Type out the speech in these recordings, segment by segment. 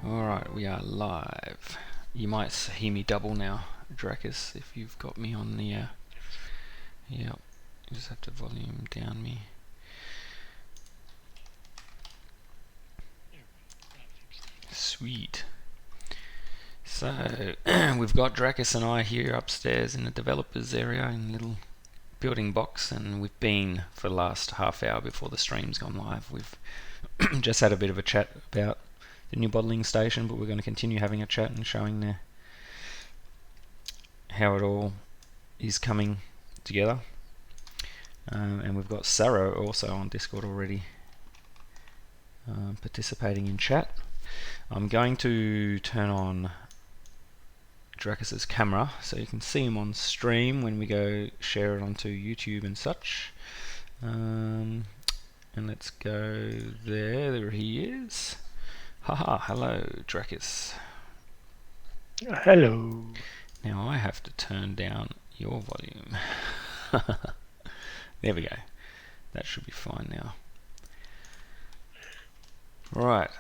Alright, we are live. You might hear me double now, Drakkhis, if you've got me on the... Yep, you just have to volume down me. Sweet. So, we've got Drakkhis and I here upstairs in the developers area in a little building box, and we've been for the last half hour before the stream's gone live. We've just had a bit of a chat about the new bottling station, but we're going to continue having a chat and showing how it all is coming together. And we've got Sarah also on Discord already participating in chat. I'm going to turn on Drakkhis' camera so you can see him on stream when we go share it onto YouTube and such. And let's go there. There he is. Haha, hello, Drakkhis. Hello. Now I have to turn down your volume. There we go. That should be fine now. Right.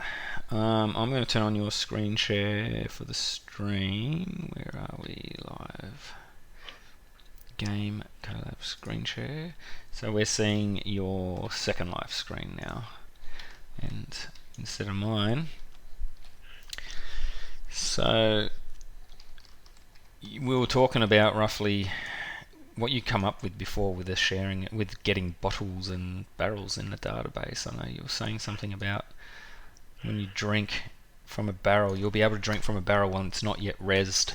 I'm going to turn on your screen share for the stream. Where are we? Live. Game collab screen share. So we're seeing your Second Life screen now, and instead of mine. So we were talking about roughly what you come up with before with the sharing, with getting bottles and barrels in the database. I know you were saying something about when you drink from a barrel, you'll be able to drink from a barrel when it's not yet rezzed.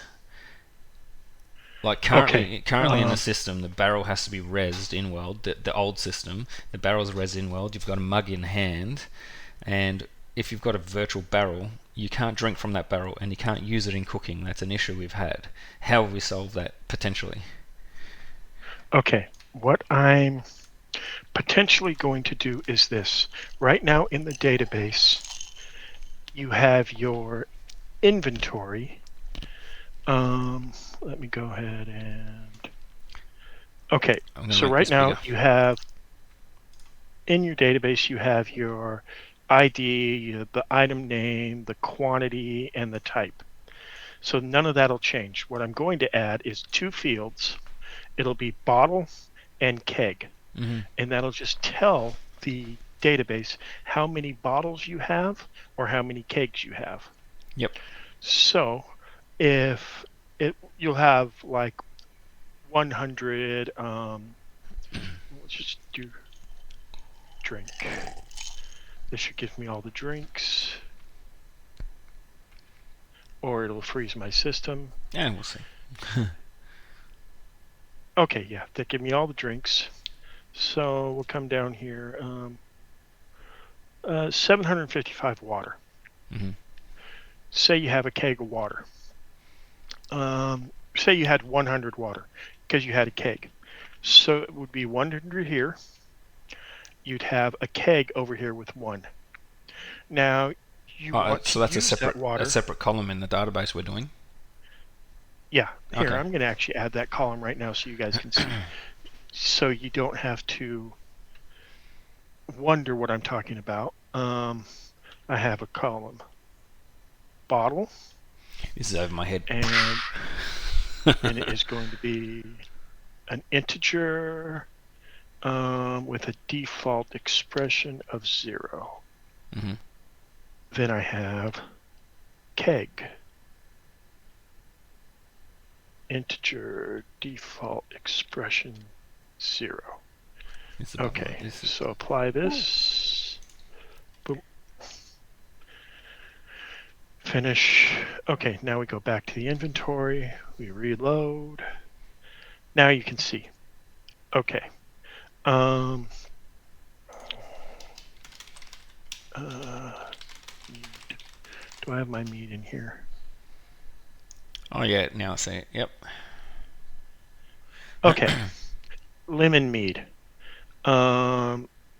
Like currently in the system, the barrel has to be rezzed in world. The old system, the barrel's rezzed in world. You've got a mug in hand, and if you've got a virtual barrel, you can't drink from that barrel, and you can't use it in cooking. That's an issue we've had. How have we solved that potentially? Okay, what I'm potentially going to do is this. Right now in the database, you have your inventory. Let me go ahead and... Okay, so right now you have, in your database, you have your ID, the item name, the quantity, and the type. So none of that will change. What I'm going to add is 2 fields. It'll be bottle and keg. Mm-hmm. And that'll just tell the database how many bottles you have or how many kegs you have. Yep. So if you'll have like 100, let's just do drink. This should give me all the drinks. Or it'll freeze my system. Yeah, we'll see. Okay, yeah, that give me all the drinks. So we'll come down here. 755 water. Mm-hmm. Say you have a keg of water. Say you had 100 water because you had a keg. So it would be 100 here. You'd have a keg over here with 1. Now you want so that's to use that water. A separate column in the database we're doing. Yeah, here, Okay. I'm going to actually add that column right now so you guys can see. So you don't have to wonder what I'm talking about. I have a column. Bottle. This is over my head. And it is going to be an integer with a default expression of 0. Mm-hmm. Then I have keg. Integer default expression 0. Okay, so apply this. Boom. Finish. Okay, now we go back to the inventory. We reload. Now you can see. Okay. Do I have my meat in here? Oh yeah, now I see it. Yep. Okay. Lemon mead.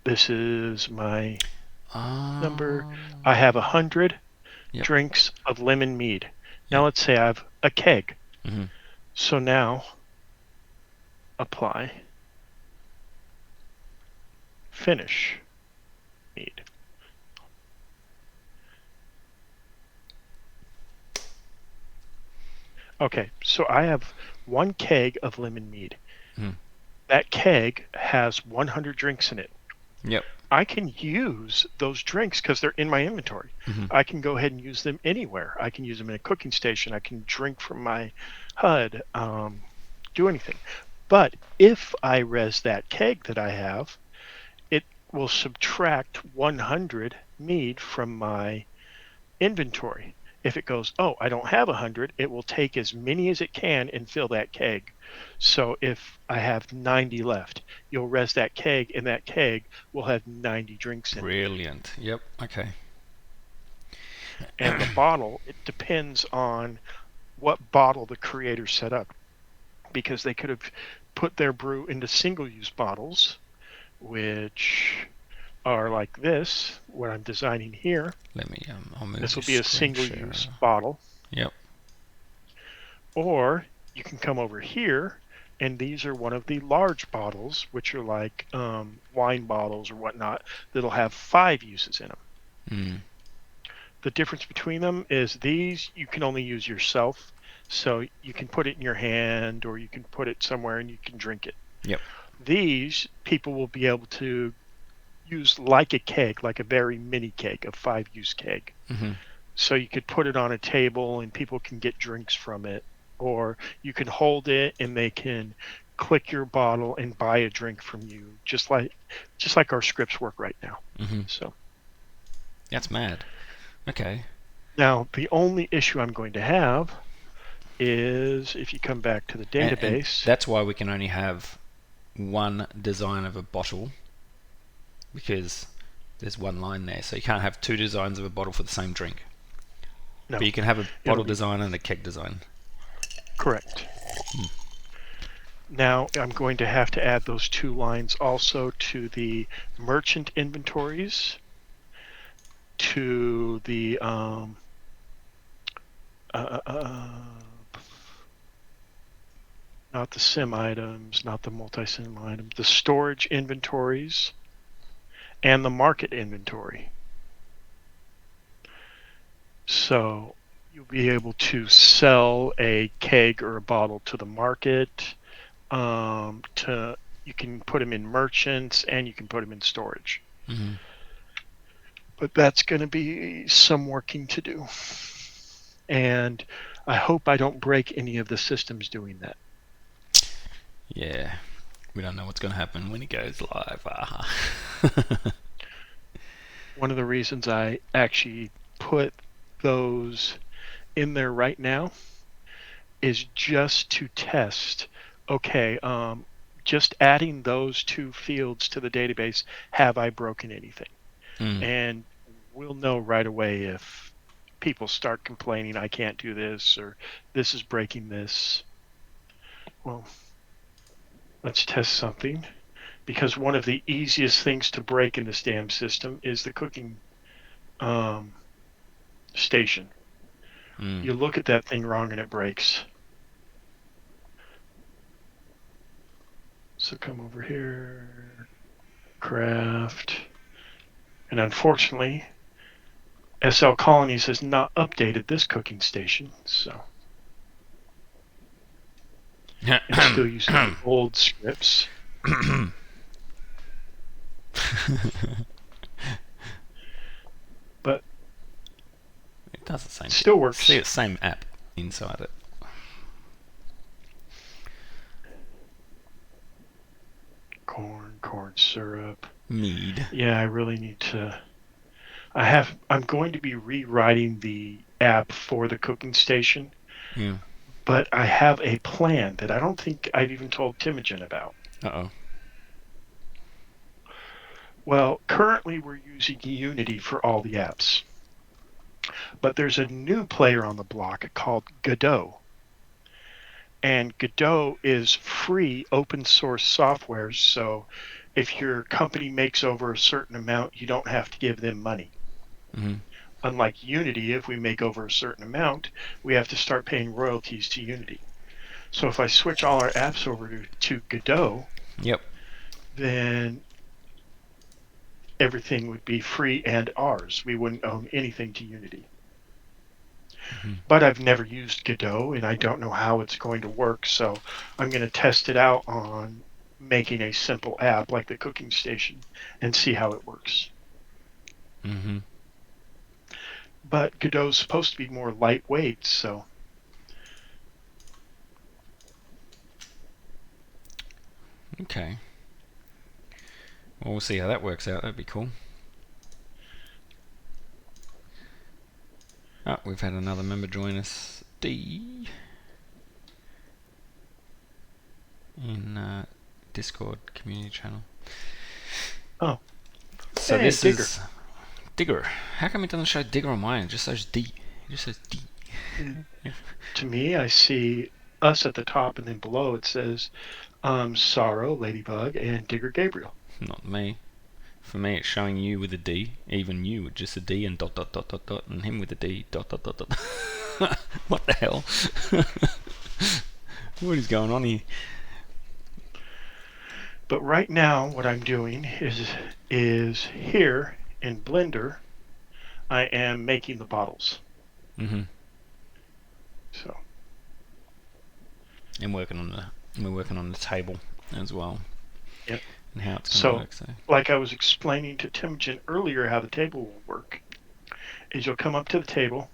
This is my number. I have 100 drinks of lemon mead. Now let's say I have a keg. Mm-hmm. So now apply. Finish mead. Okay, so I have 1 keg of lemon mead. Mm. That keg has 100 drinks in it. Yep. I can use those drinks because they're in my inventory. Mm-hmm. I can go ahead and use them anywhere. I can use them in a cooking station. I can drink from my HUD, do anything. But if I res that keg that I have, it will subtract 100 mead from my inventory. If it goes, oh, I don't have 100, it will take as many as it can and fill that keg. So if I have 90 left, you'll res that keg, and that keg will have 90 drinks in it. Brilliant. Yep. Okay. And the bottle, it depends on what bottle the creator set up, because they could have put their brew into single-use bottles, which are like this, what I'm designing here. Let me. I'll move This will this be a screen share. single-use bottle. Yep. Or you can come over here, and these are one of the large bottles, which are like wine bottles or whatnot, that'll have 5 uses in them. Mm. The difference between them is these you can only use yourself, so you can put it in your hand or you can put it somewhere and you can drink it. Yep. These people will be able to use like a keg, like a very mini keg, a 5-use keg. Mm-hmm. So you could put it on a table and people can get drinks from it, or you can hold it and they can click your bottle and buy a drink from you, just like our scripts work right now. Mm-hmm. So That's mad. Okay. now the only issue I'm going to have is if you come back to the database. And that's why we can only have one design of a bottle, because there's one line there. So you can't have 2 designs of a bottle for the same drink. No, But you can have a bottle design and a keg design. Correct. Hmm. Now I'm going to have to add those 2 lines also to the merchant inventories, to the not the sim items, not the multi-sim items, the storage inventories, and the market inventory. So you'll be able to sell a keg or a bottle to the market. You can put them in merchants and you can put them in storage. Mm-hmm. But that's going to be some working to do. And I hope I don't break any of the systems doing that. Yeah. We don't know what's going to happen when it goes live. One of the reasons I actually put those in there right now is just to test, okay, just adding those 2 fields to the database, have I broken anything? Mm. And we'll know right away if people start complaining, I can't do this, or this is breaking this. Well, let's test something, because one of the easiest things to break in this damn system is the cooking station. Mm. You look at that thing wrong and it breaks. So come over here, craft, and unfortunately SL Colonies has not updated this cooking station, so it's still using the old scripts. But it does the same. Still works. See, it's the same app inside it. Corn syrup. Mead. Yeah, I really need to. I'm going to be rewriting the app for the cooking station. Yeah. But I have a plan that I don't think I've even told Timogen about. Uh-oh. Well, currently we're using Unity for all the apps. But there's a new player on the block called Godot. And Godot is free open source software, so if your company makes over a certain amount, you don't have to give them money. Mm-hmm. Unlike Unity, if we make over a certain amount, we have to start paying royalties to Unity. So if I switch all our apps over to Godot, Yep. then everything would be free and ours. We wouldn't own anything to Unity. but I've never used Godot, and I don't know how it's going to work, so I'm going to test it out on making a simple app like the cooking station and see how it works. Mm-hmm. But Godot's supposed to be more lightweight, so... Okay. Well, we'll see how that works out. That'd be cool. Oh, we've had another member join us, D, in Discord community channel. Oh. So hey, this Digger. is Digger. How come it doesn't show Digger on mine? It just shows D. It just says D. To me, I see us at the top, and then below it says Sorrow, Ladybug, and Digger Gabriel. Not me. For me, it's showing you with a D, even you with just a D and dot dot dot dot dot, and him with a D dot dot dot dot. What the hell? What is going on here? But right now, what I'm doing is here in Blender, I am making the bottles. Mm-hmm. So. And we're working on the table as well. Yep. And how it's going to work. So, like I was explaining to Timothy earlier, how the table will work is you'll come up to the table,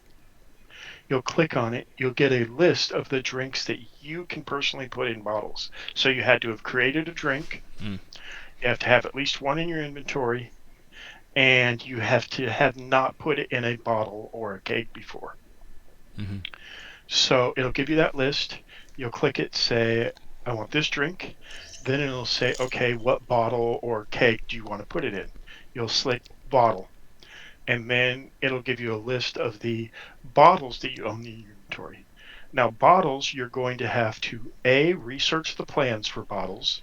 you'll click on it, you'll get a list of the drinks that you can personally put in bottles. So you had to have created a drink. You have to have at least one in your inventory, and you have to have not put it in a bottle or a keg before. Mm-hmm. So it'll give you that list. You'll click it, say, I want this drink. Then it'll say, okay, what bottle or keg do you want to put it in? You'll select bottle. And then it'll give you a list of the bottles that you own in your inventory. Now, bottles, you're going to have to, A, research the plans for bottles,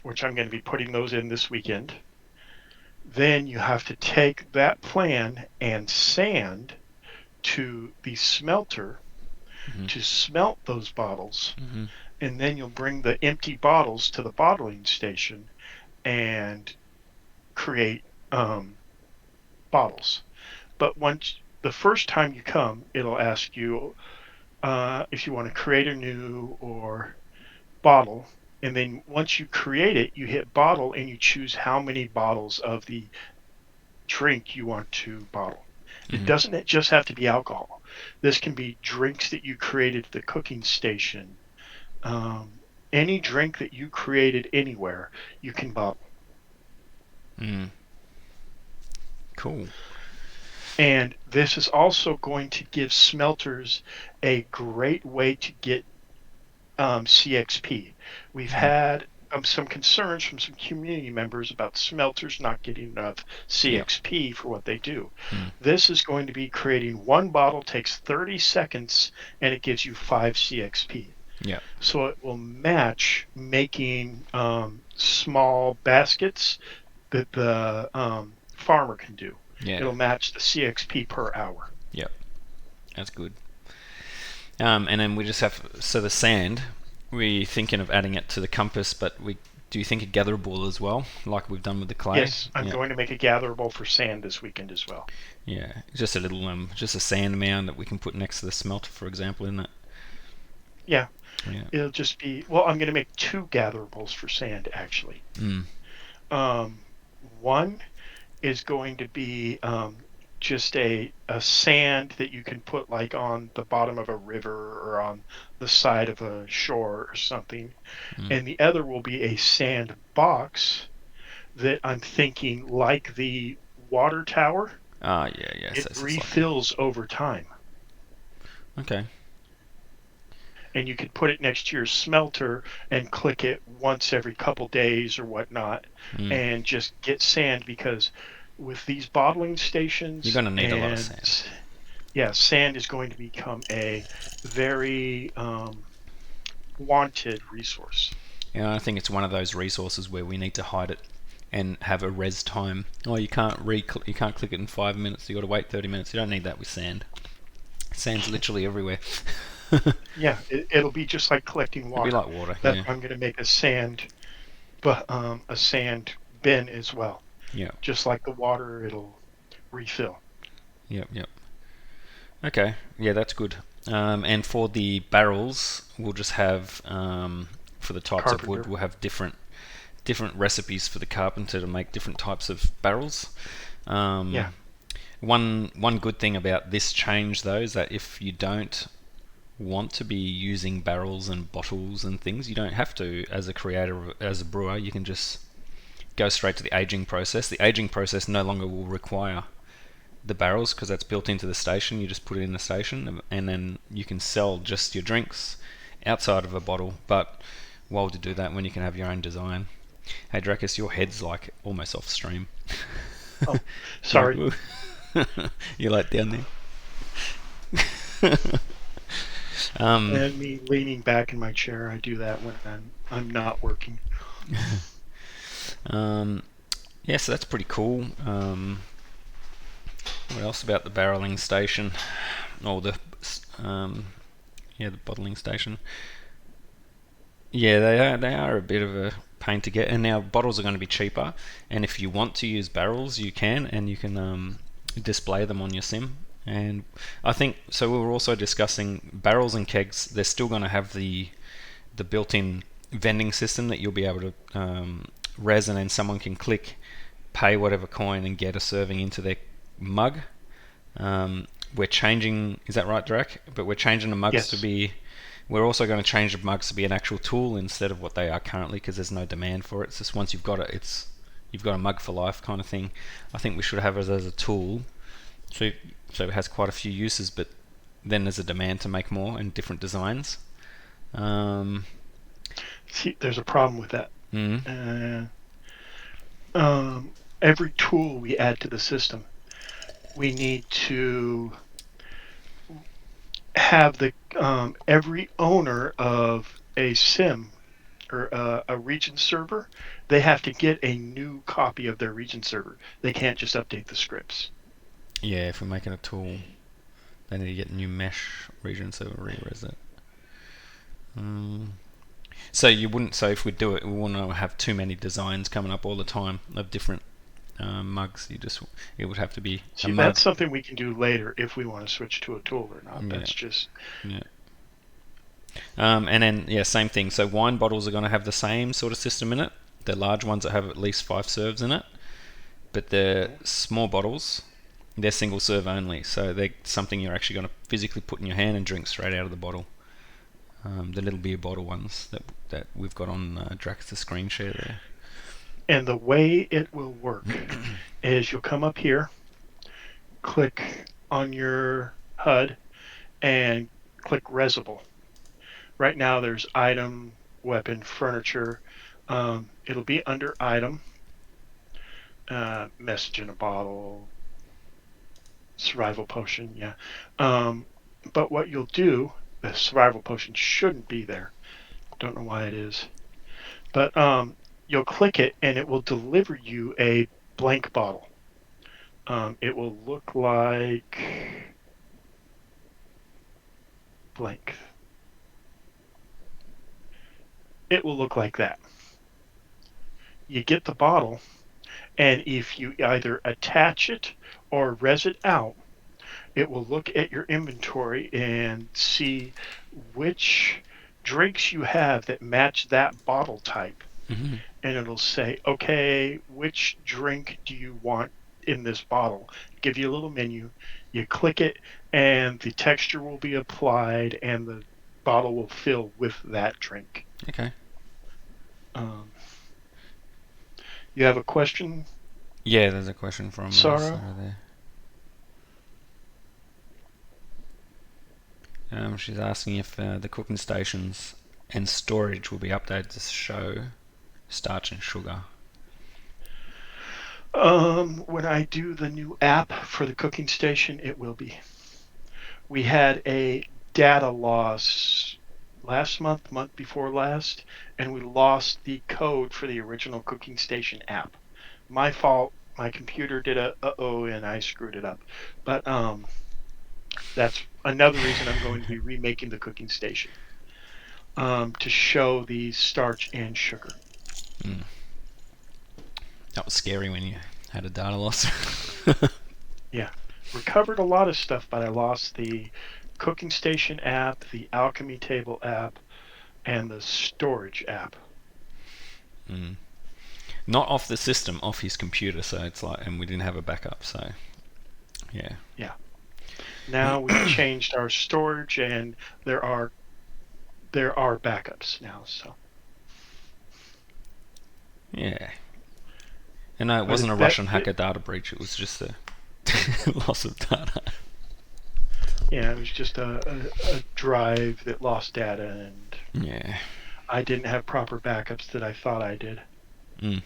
which I'm going to be putting those in this weekend. Then you have to take that plan and sand to the smelter to smelt those bottles. And then you'll bring the empty bottles to the bottling station and create bottles. But once the first time you come, it'll ask you if you want to create a new or bottle. And then once you create it, you hit bottle and you choose how many bottles of the drink you want to bottle. It doesn't just have to be alcohol. This can be drinks that you created at the cooking station. Any drink that you created anywhere, you can bottle. Cool. And this is also going to give smelters a great way to get CXP. We've had some concerns from some community members about smelters not getting enough CXP for what they do. This is going to be creating one bottle, takes 30 seconds, and it gives you 5 CXP. Yeah. So it will match making small baskets that the farmer can do. Yeah. It'll match the CXP per hour. Yep. That's good. And then we just have, so the sand, we're thinking of adding it to the compass, but do you think a gatherable as well, like we've done with the clay? Yes, I'm going to make a gatherable for sand this weekend as well. Yeah, just a little, just a sand mound that we can put next to the smelter, for example, isn't it? Yeah. It'll just be, well, I'm going to make 2 gatherables for sand, actually. One is going to be just a sand that you can put like on the bottom of a river or on the side of a shore or something. And the other will be a sand box that I'm thinking like the water tower. Yeah. It refills over time. Okay. And you could put it next to your smelter and click it once every couple days or whatnot and just get sand, because with these bottling stations, you're going to need a lot of sand. Yeah, sand is going to become a very wanted resource. Yeah, I think it's one of those resources where we need to hide it and have a res time. Oh, you can't click it in 5 minutes. You got to wait 30 minutes. You don't need that with sand. Sand's literally everywhere. Yeah, it'll be just like collecting water. It'll be like water. I'm going to make a sand bin as well. Yeah. Just like the water, it'll refill. Yep. Okay, yeah, that's good. And for the barrels, we'll just have for the types of wood, Carpenter. we'll have different recipes for the carpenter to make different types of barrels. Um, Yeah. one good thing about this change though is that if you don't want to be using barrels and bottles and things, you don't have to as a creator, as a brewer. You can just go straight to the aging process. The aging process no longer will require the barrels because that's built into the station. You just put it in the station, and then you can sell just your drinks outside of a bottle. But why would you do that when you can have your own design? Hey Drakkhis, your head's like almost off stream. Oh, You're sorry. you're like down there. um, And me leaning back in my chair, I do that when I'm not working. um, yeah, so that's pretty cool. What else about the barreling station? Or the um, the bottling station. Yeah, they are a bit of a pain to get, and now bottles are going to be cheaper. And if you want to use barrels, you can, and you can display them on your sim. And I think so. We were also discussing barrels and kegs. They're still going to have the built-in vending system that you'll be able to res, and then someone can click, pay whatever coin, and get a serving into their mug. We're changing. Is that right, Drac? But we're changing the mugs to Yes. be. We're also going to change the mugs to be an actual tool instead of what they are currently, because there's no demand for it. It's just once you've got it, you've got a mug for life kind of thing. I think we should have it as a tool, so it has quite a few uses, but then there's a demand to make more and different designs. Um, See, there's a problem with that. mm, Uh, every tool we add to the system, we need to have the every owner of a sim or a region server, they have to get a new copy of their region server. They can't just update the scripts. yeah, if we're making a tool, they need to get new mesh region so we re-res it. Um, so you wouldn't. So if we do it, we want to have too many designs coming up all the time of different mugs. It would have to be a See, mug. that's something we can do later if we want to switch to a tool or not. Yeah, That's just yeah. And then yeah, same thing. So wine bottles are going to have the same sort of system in it. The large ones that have at least 5 serves in it, but the small bottles, they're single serve only. So they're something you're actually going to physically put in your hand and drink straight out of the bottle. The little beer bottle ones that we've got on Drax, the screen share there. and the way it will work is you'll come up here, click on your HUD, and click Resable. Right now, there's item, weapon, furniture. It'll be under item, message in a bottle, survival potion. Yeah. But what you'll do, the survival potion shouldn't be there. Don't know why it is. But you'll click it and it will deliver you a blank bottle. It will look like blank. It will look like that. You get the bottle, and if you either attach it or res it out, it will look at your inventory and see which drinks you have that match that bottle type. Mm-hmm. And it'll say, okay, which drink do you want in this bottle? Give you a little menu. You click it, and the texture will be applied, and the bottle will fill with that drink. Okay. Um, you have a question, Yeah, there's a question from Sarah? Sarah there. She's asking if the cooking stations and storage will be updated to show starch and sugar. When I do the new app for the cooking station, it will be. We had a data loss last month before last, and we lost the code for the original cooking station app. My fault. My computer did a uh-oh, and I screwed it up. But that's another reason I'm going to be remaking the cooking station to show the starch and sugar. Mm. That was scary when you had a data loss. Yeah. recovered a lot of stuff, but I lost the cooking station app, the alchemy table app, and the storage app. Mm. Not off the system, off his computer. So it's like, and we didn't have a backup. So yeah. Yeah. Now we've changed our storage, and there are backups now. So Yeah. And no, it but wasn't a Russian hacker data breach. It was just a loss of data. Yeah, it was just a drive that lost data, and Yeah. I didn't have proper backups that I thought I did. Mm.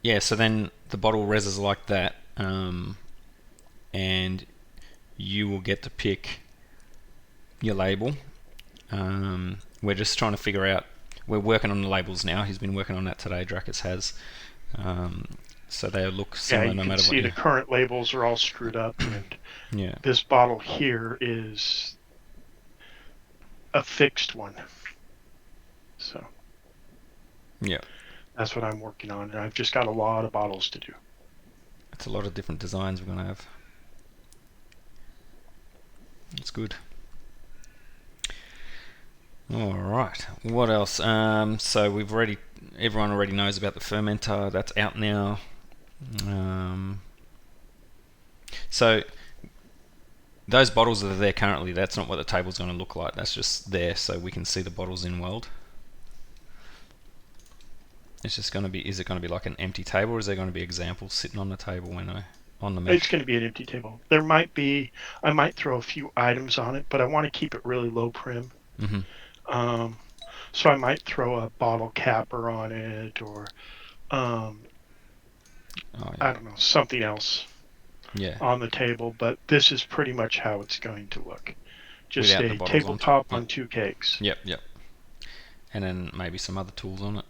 Yeah, so then the bottle reses like that, and you will get to pick your label. We're just trying to figure out. We're working on the labels now. He's been working on that today. Drakkhis has. So they look similar no matter what. You can see the current labels are all screwed up, and yeah. This bottle here is a fixed one. So yeah, that's what I'm working on, and I've just got a lot of bottles to do. It's a lot of different designs we're going to have. It's good. All right. What else? So everyone already knows about the fermenter. That's out now. So those bottles that are there currently, that's not what the table's going to look like. That's just there so we can see the bottles in world. It's just going to be. Is it going to be like an empty table, or is there going to be examples sitting on the table on the mesh? It's going to be an empty table. I might throw a few items on it, but I want to keep it really low prim. Mm-hmm. So I might throw a bottle capper on it, or I don't know, something else on the table. But this is pretty much how it's going to look. Just a tabletop on two kegs. Yep. And then maybe some other tools on it.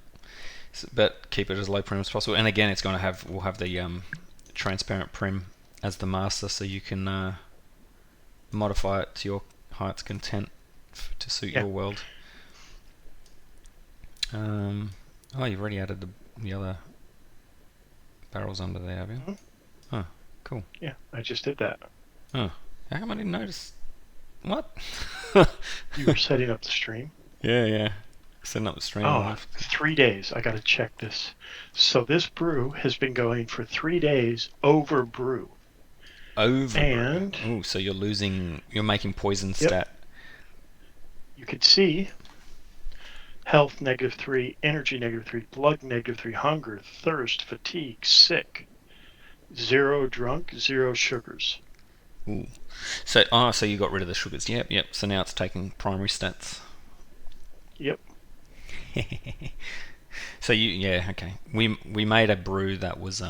But keep it as low prim as possible. And again, we'll have the transparent prim as the master, so you can modify it to your heart's content to suit your world. You've already added the other barrels under there, have you? Mm-hmm. Oh, cool. Yeah, I just did that. Oh, how come I didn't notice? What? You were setting up the stream? Yeah. Setting up the stream. Oh, 3 days. I got to check this. So this brew has been going for 3 days over brew. And so you're making poison stat. You could see health -3, energy -3, blood -3, hunger, thirst, fatigue, sick, 0 drunk, 0 sugars. Ooh. So you got rid of the sugars. Yep. So now it's taking primary stats. Yep. So okay. We made a brew that was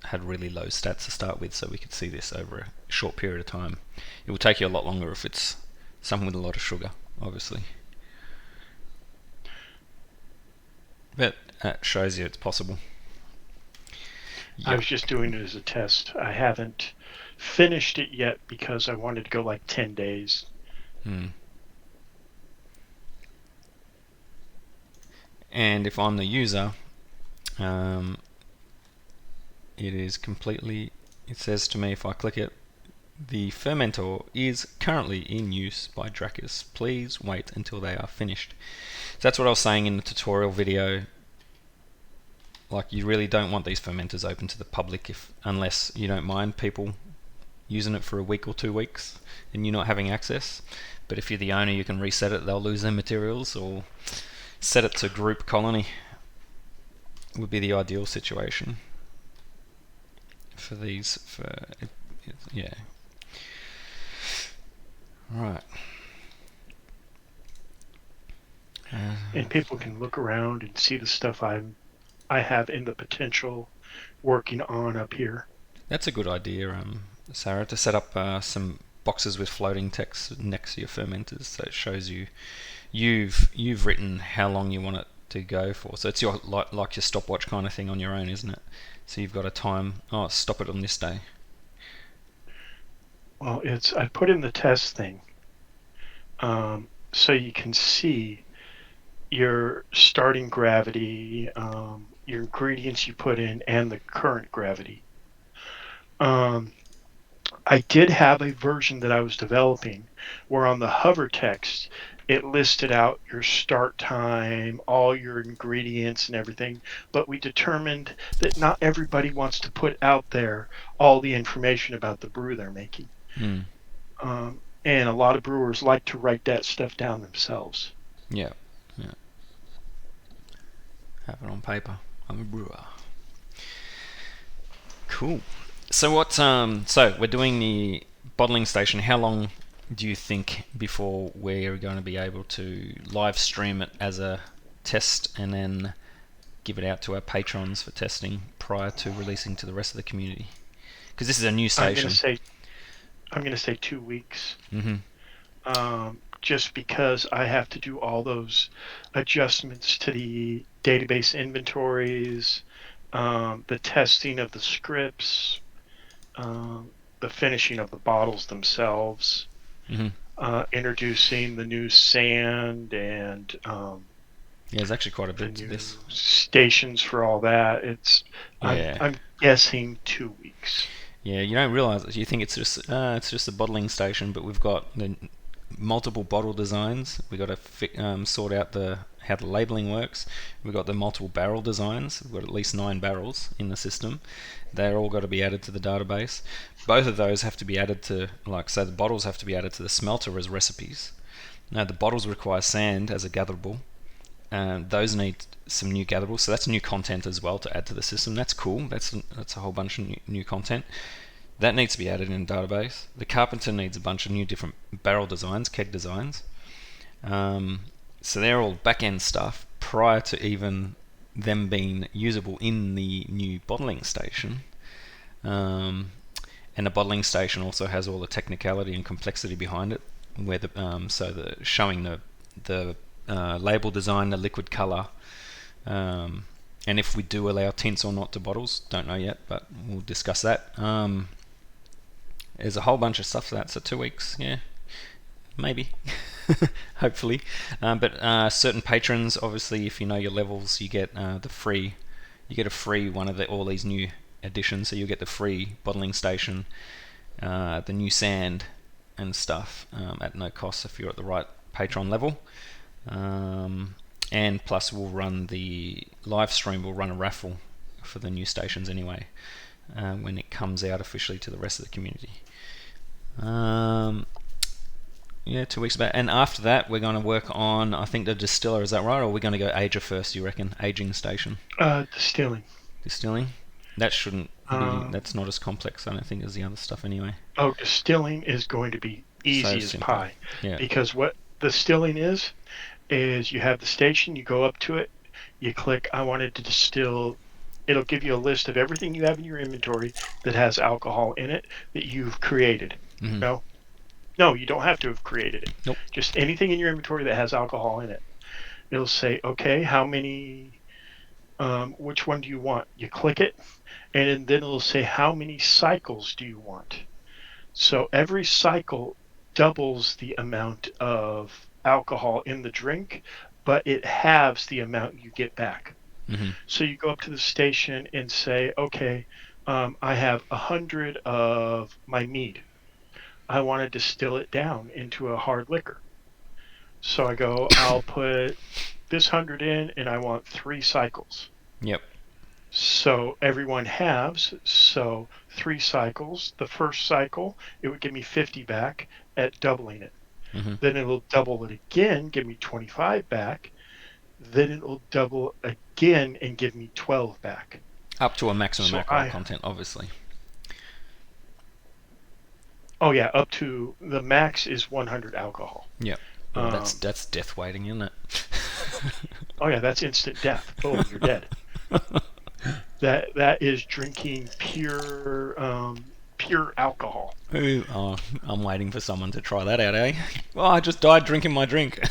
had really low stats to start with, so we could see this over a short period of time. It will take you a lot longer if it's something with a lot of sugar, obviously. But that shows you it's possible. Yep. I was just doing it as a test. I haven't finished it yet because I wanted to go like 10 days. And if I'm the user, it says to me if I click it, the fermentor is currently in use by Drakkhis. Please wait until they are finished. So that's what I was saying in the tutorial video. Like, you really don't want these fermenters open to the public unless you don't mind people using it for a week or 2 weeks and you're not having access. But if you're the owner, you can reset it. They'll lose their materials, or set it to group colony would be the ideal situation for these. Right. And people can look around and see the stuff I have in the potential working on up here. That's a good idea, Sarah, to set up some boxes with floating text next to your fermenters, so it shows you've written how long you want it to go for. So it's like your stopwatch kind of thing on your own, isn't it? So you've got a time. Oh, stop it on this day. Well, I put in the test thing, so you can see your starting gravity, your ingredients you put in, and the current gravity. I did have a version that I was developing where on the hover text it listed out your start time, all your ingredients and everything, but we determined that not everybody wants to put out there all the information about the brew they're making. Mm. And a lot of brewers like to write that stuff down themselves. Yeah. Yeah. Have it on paper. I'm a brewer. Cool. So what? So we're doing the bottling station. How long do you think before we're going to be able to live stream it as a test and then give it out to our patrons for testing prior to releasing to the rest of the community? Because this is a new station. I'm gonna say 2 weeks. Mm-hmm. Just because I have to do all those adjustments to the database inventories, the testing of the scripts, the finishing of the bottles themselves, Mm-hmm. introducing the new sand and Yeah, there's actually quite a the bit to new this. stations for all that. Yeah. I'm guessing 2 weeks. Yeah, you don't realise it. You think it's just a bottling station, but we've got the multiple bottle designs. We've got to sort out how the labelling works. We've got the multiple barrel designs. We've got at least 9 barrels in the system. They're all got to be added to the database. Both of those have to be added to, like, say, the bottles have to be added to the smelter as recipes. Now, the bottles require sand as a gatherable. Those need some new gatherables, so that's new content as well to add to the system. That's cool. That's a whole bunch of new content. That needs to be added in the database. The carpenter needs a bunch of new different barrel designs, keg designs. So they're all back-end stuff prior to even them being usable in the new bottling station. And the bottling station also has all the technicality and complexity behind it, where showing the label design, the liquid color, and if we do allow tints or not to bottles, don't know yet, but we'll discuss that. There's a whole bunch of stuff for that, so 2 weeks, yeah, maybe, hopefully. But certain patrons, obviously, if you know your levels, you get a free one of all these new additions. So you'll get the free bottling station, the new sand and stuff at no cost if you're at the right patron level. And plus, we'll run the live stream. We'll run a raffle for the new stations anyway when it comes out officially to the rest of the community. Yeah, 2 weeks back. And after that, we're going to work on, I think, the distiller. Is that right? Or are we going to go ager first, you reckon? Aging station? Distilling. Distilling? That shouldn't be, that's not as complex, I don't think, as the other stuff anyway. Oh, distilling is going to be easy as pie. Yeah. Because what distilling is you have the station, you go up to it, you click, I wanted to distill. It'll give you a list of everything you have in your inventory that has alcohol in it that you've created. Mm-hmm. No, you don't have to have created it. Nope. Just anything in your inventory that has alcohol in it. It'll say, okay, how many, which one do you want? You click it, and then it'll say, how many cycles do you want? So every cycle doubles the amount of alcohol in the drink, but it halves the amount you get back. Mm-hmm. So you go up to the station and say, okay, I have 100 of my mead. I want to distill it down into a hard liquor. So I go, I'll put this 100 in, and I want 3 cycles. Yep. So everyone halves, so 3 cycles. The first cycle, it would give me 50 back at doubling it. Mm-hmm. Then it'll double it again, give me 25 back. Then it'll double again and give me 12 back. Up to a maximum alcohol content, obviously. Oh yeah, up to the max is 100 alcohol. Yeah. Well, that's death waiting, isn't it? Oh yeah, that's instant death. Boom, you're dead. That is drinking pure alcohol. Ooh, oh, I'm waiting for someone to try that out, eh? Well, I just died drinking my drink.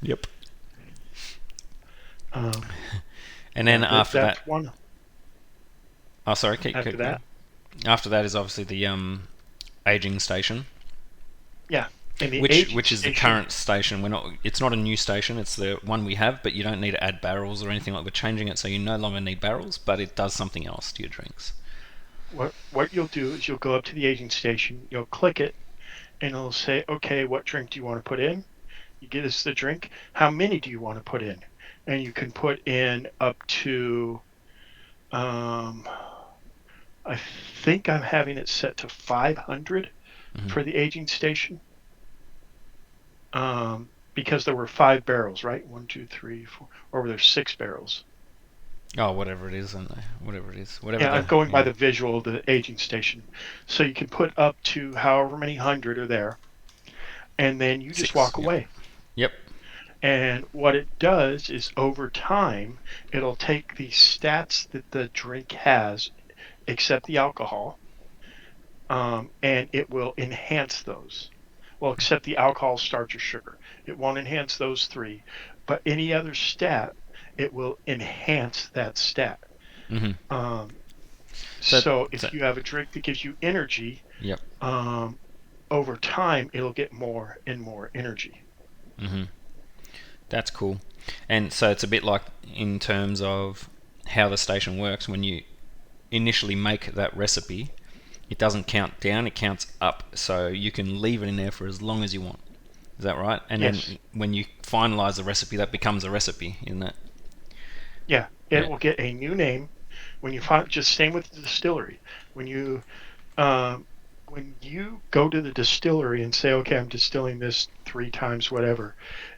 Yep. And then after that, one. Oh, sorry. Keep After that. After that is obviously the aging station. Yeah. And the Which aging is the station, current station? It's not a new station. It's the one we have, but you don't need to add barrels or anything like. We're changing it so you no longer need barrels, but it does something else to your drinks. what you'll do is you'll go up to the aging station, you'll click it, and it'll say, okay, what drink do you want to put in? You get us the drink. How many do you want to put in? And you can put in up to, um, I think I'm having it set to 500 Mm-hmm. for the aging station. Because there were 5 barrels, right? One, two, three, four, or were there 6 barrels? Oh, whatever it is, whatever it is, whatever Yeah, I'm the going by the visual of the aging station. So you can put up to however many hundred are there, and then you just six. walk Yep. away. Yep. And what it does is over time, it'll take the stats that the drink has, except the alcohol, and it will enhance those. Well, except the alcohol, starch, or sugar. It won't enhance those three, but any other stat, it will enhance that stat. Mm-hmm. Um, So, so so if you have a drink that gives you energy, yep. um, over time, it'll get more and more energy. Mm-hmm. That's cool. And so it's a bit like in terms of how the station works. When you initially make that recipe, it doesn't count down; it counts up. So you can leave it in there for as long as you want. Is that right? And Yes. then when you finalize the recipe, that becomes a recipe, isn't it? Yeah. It Yeah. will get a new name when you find, just same with the distillery. When you um, when you go to the distillery and say, okay, I'm distilling this 3 times, whatever,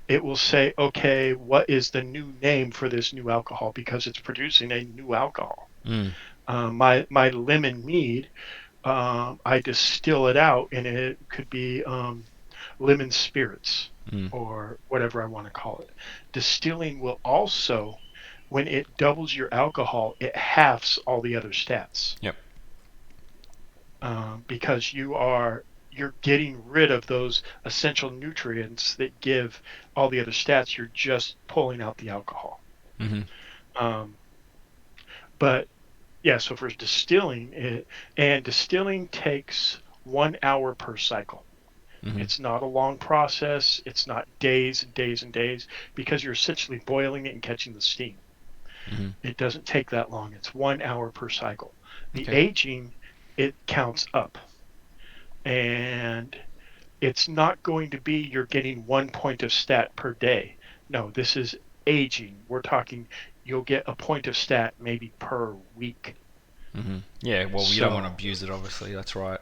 it will say, okay, what is the new name for this new alcohol because it's producing a new alcohol. Mm. My lemon mead, I distill it out, and it could be lemon spirits Mm. or whatever I want to call it. Distilling will also, when it doubles your alcohol, it halves all the other stats, Yep. because you're getting rid of those essential nutrients that give all the other stats. You're just pulling out the alcohol. Mm-hmm. Um, but yeah, so for distilling it, and distilling takes 1 hour per cycle. Mm-hmm. It's not a long process. It's not days and days and days because you're essentially boiling it and catching the steam. Mm-hmm. It doesn't take that long. It's 1 hour per cycle. The Okay. aging, it counts up. And it's not going to be you're getting 1 point of stat per day. No, this is aging. We're talking you'll get a point of stat maybe per week. Mm-hmm. Yeah. Well, you don't want to So abuse it, obviously. That's right.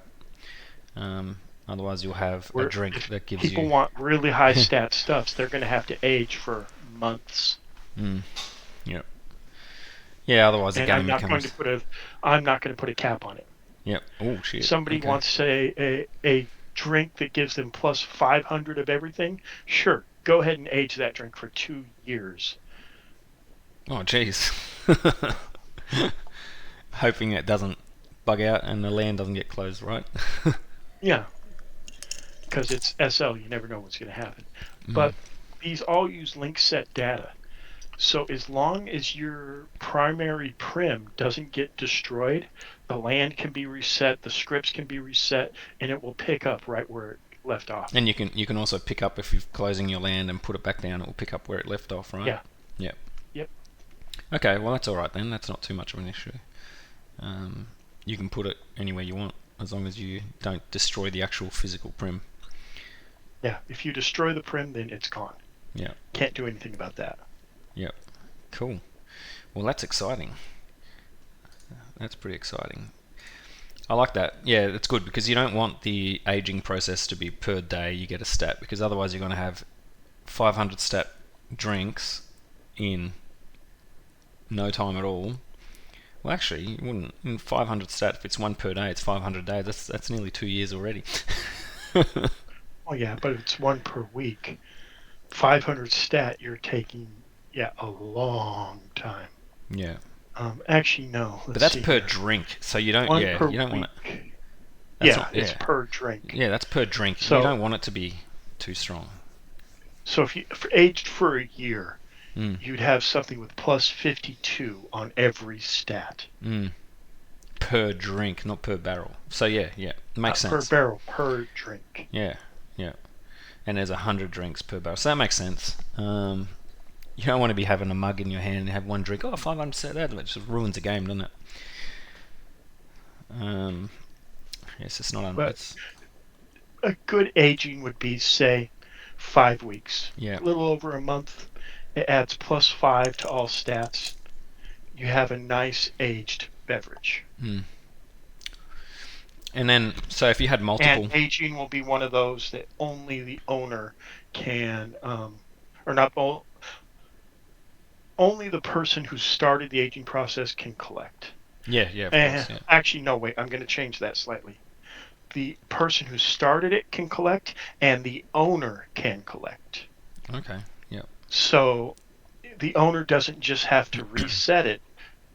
Um, Otherwise, you'll have a we're drink if that gives people you. want really high stat stuffs, they're going to have to age for months. Mm. Yep. Yeah. Otherwise, the And game becomes. I'm not going to put a cap on it. Yep. Oh shit. Somebody Okay. wants, say, a drink that gives them plus 500 of everything. Sure, go ahead and age that drink for 2 years. Oh jeez. Hoping it doesn't bug out and the land doesn't get closed, right? Yeah, because it's SL. You never know what's going to happen. Mm. But these all use link set data. So as long as your primary prim doesn't get destroyed, the land can be reset, the scripts can be reset, and it will pick up right where it left off. And you can also pick up if you're closing your land and put it back down. It will pick up where it left off, right? Yeah. Yep. Yep. Okay. Well, that's all right then. That's not too much of an issue. Um, you can put it anywhere you want as long as you don't destroy the actual physical prim. Yeah. If you destroy the prim, then it's gone. Yeah. Can't do anything about that. Yep. Cool. Well, that's exciting. That's pretty exciting. I like that. Yeah, it's good because you don't want the aging process to be per day you get a stat because otherwise you're going to have 500 stat drinks in no time at all. Well, actually, you wouldn't. In 500 stat, if it's one per day, it's 500 days. That's nearly 2 years already. Oh yeah, but it's one per week. 500 stat, you're taking, yeah, a long time. Yeah. Actually, no. But Let's that's see per here. drink, so you don't. One Yeah, per you don't want it. week. That's Yeah, not. it's Yeah, per drink. yeah, that's per drink. You So, don't want it to be too strong. so if you aged for a year, Mm. you'd have something with plus 52 on every stat. Mm. Per drink, not per barrel. So yeah, yeah, makes Not per sense. barrel, per drink. Yeah, yeah. and there's 100 drinks per barrel. So that makes sense. You don't want to be having a mug in your hand and have one drink. 500 that just ruins the game, doesn't it? Yes, it's not. But a good aging would be, say, 5 weeks. Yeah. A little over a month. It adds +5 to all stats. You have a nice aged beverage. And then, so if you had multiple... And aging will be one of those that only the owner can, or not, only the person who started the aging process can collect. Yeah, of course. Yeah. Actually, no, wait, I'm going to change that slightly. The person who started it can collect, and the owner can collect. Okay, yeah. So the owner doesn't just have to reset it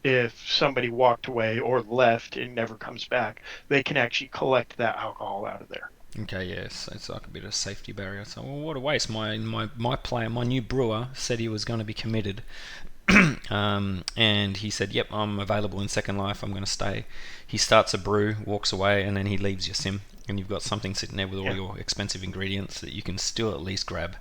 if somebody walked away or left and never comes back. They can actually collect that alcohol out of there. Okay, yes, it's like a bit of a safety barrier. So, well, what a waste. My player, my new brewer, said he was going to be committed. And he said, yep, I'm available in Second Life, I'm going to stay. He starts a brew, walks away, and then he leaves your sim. And you've got something sitting there with all your expensive ingredients that you can still at least grab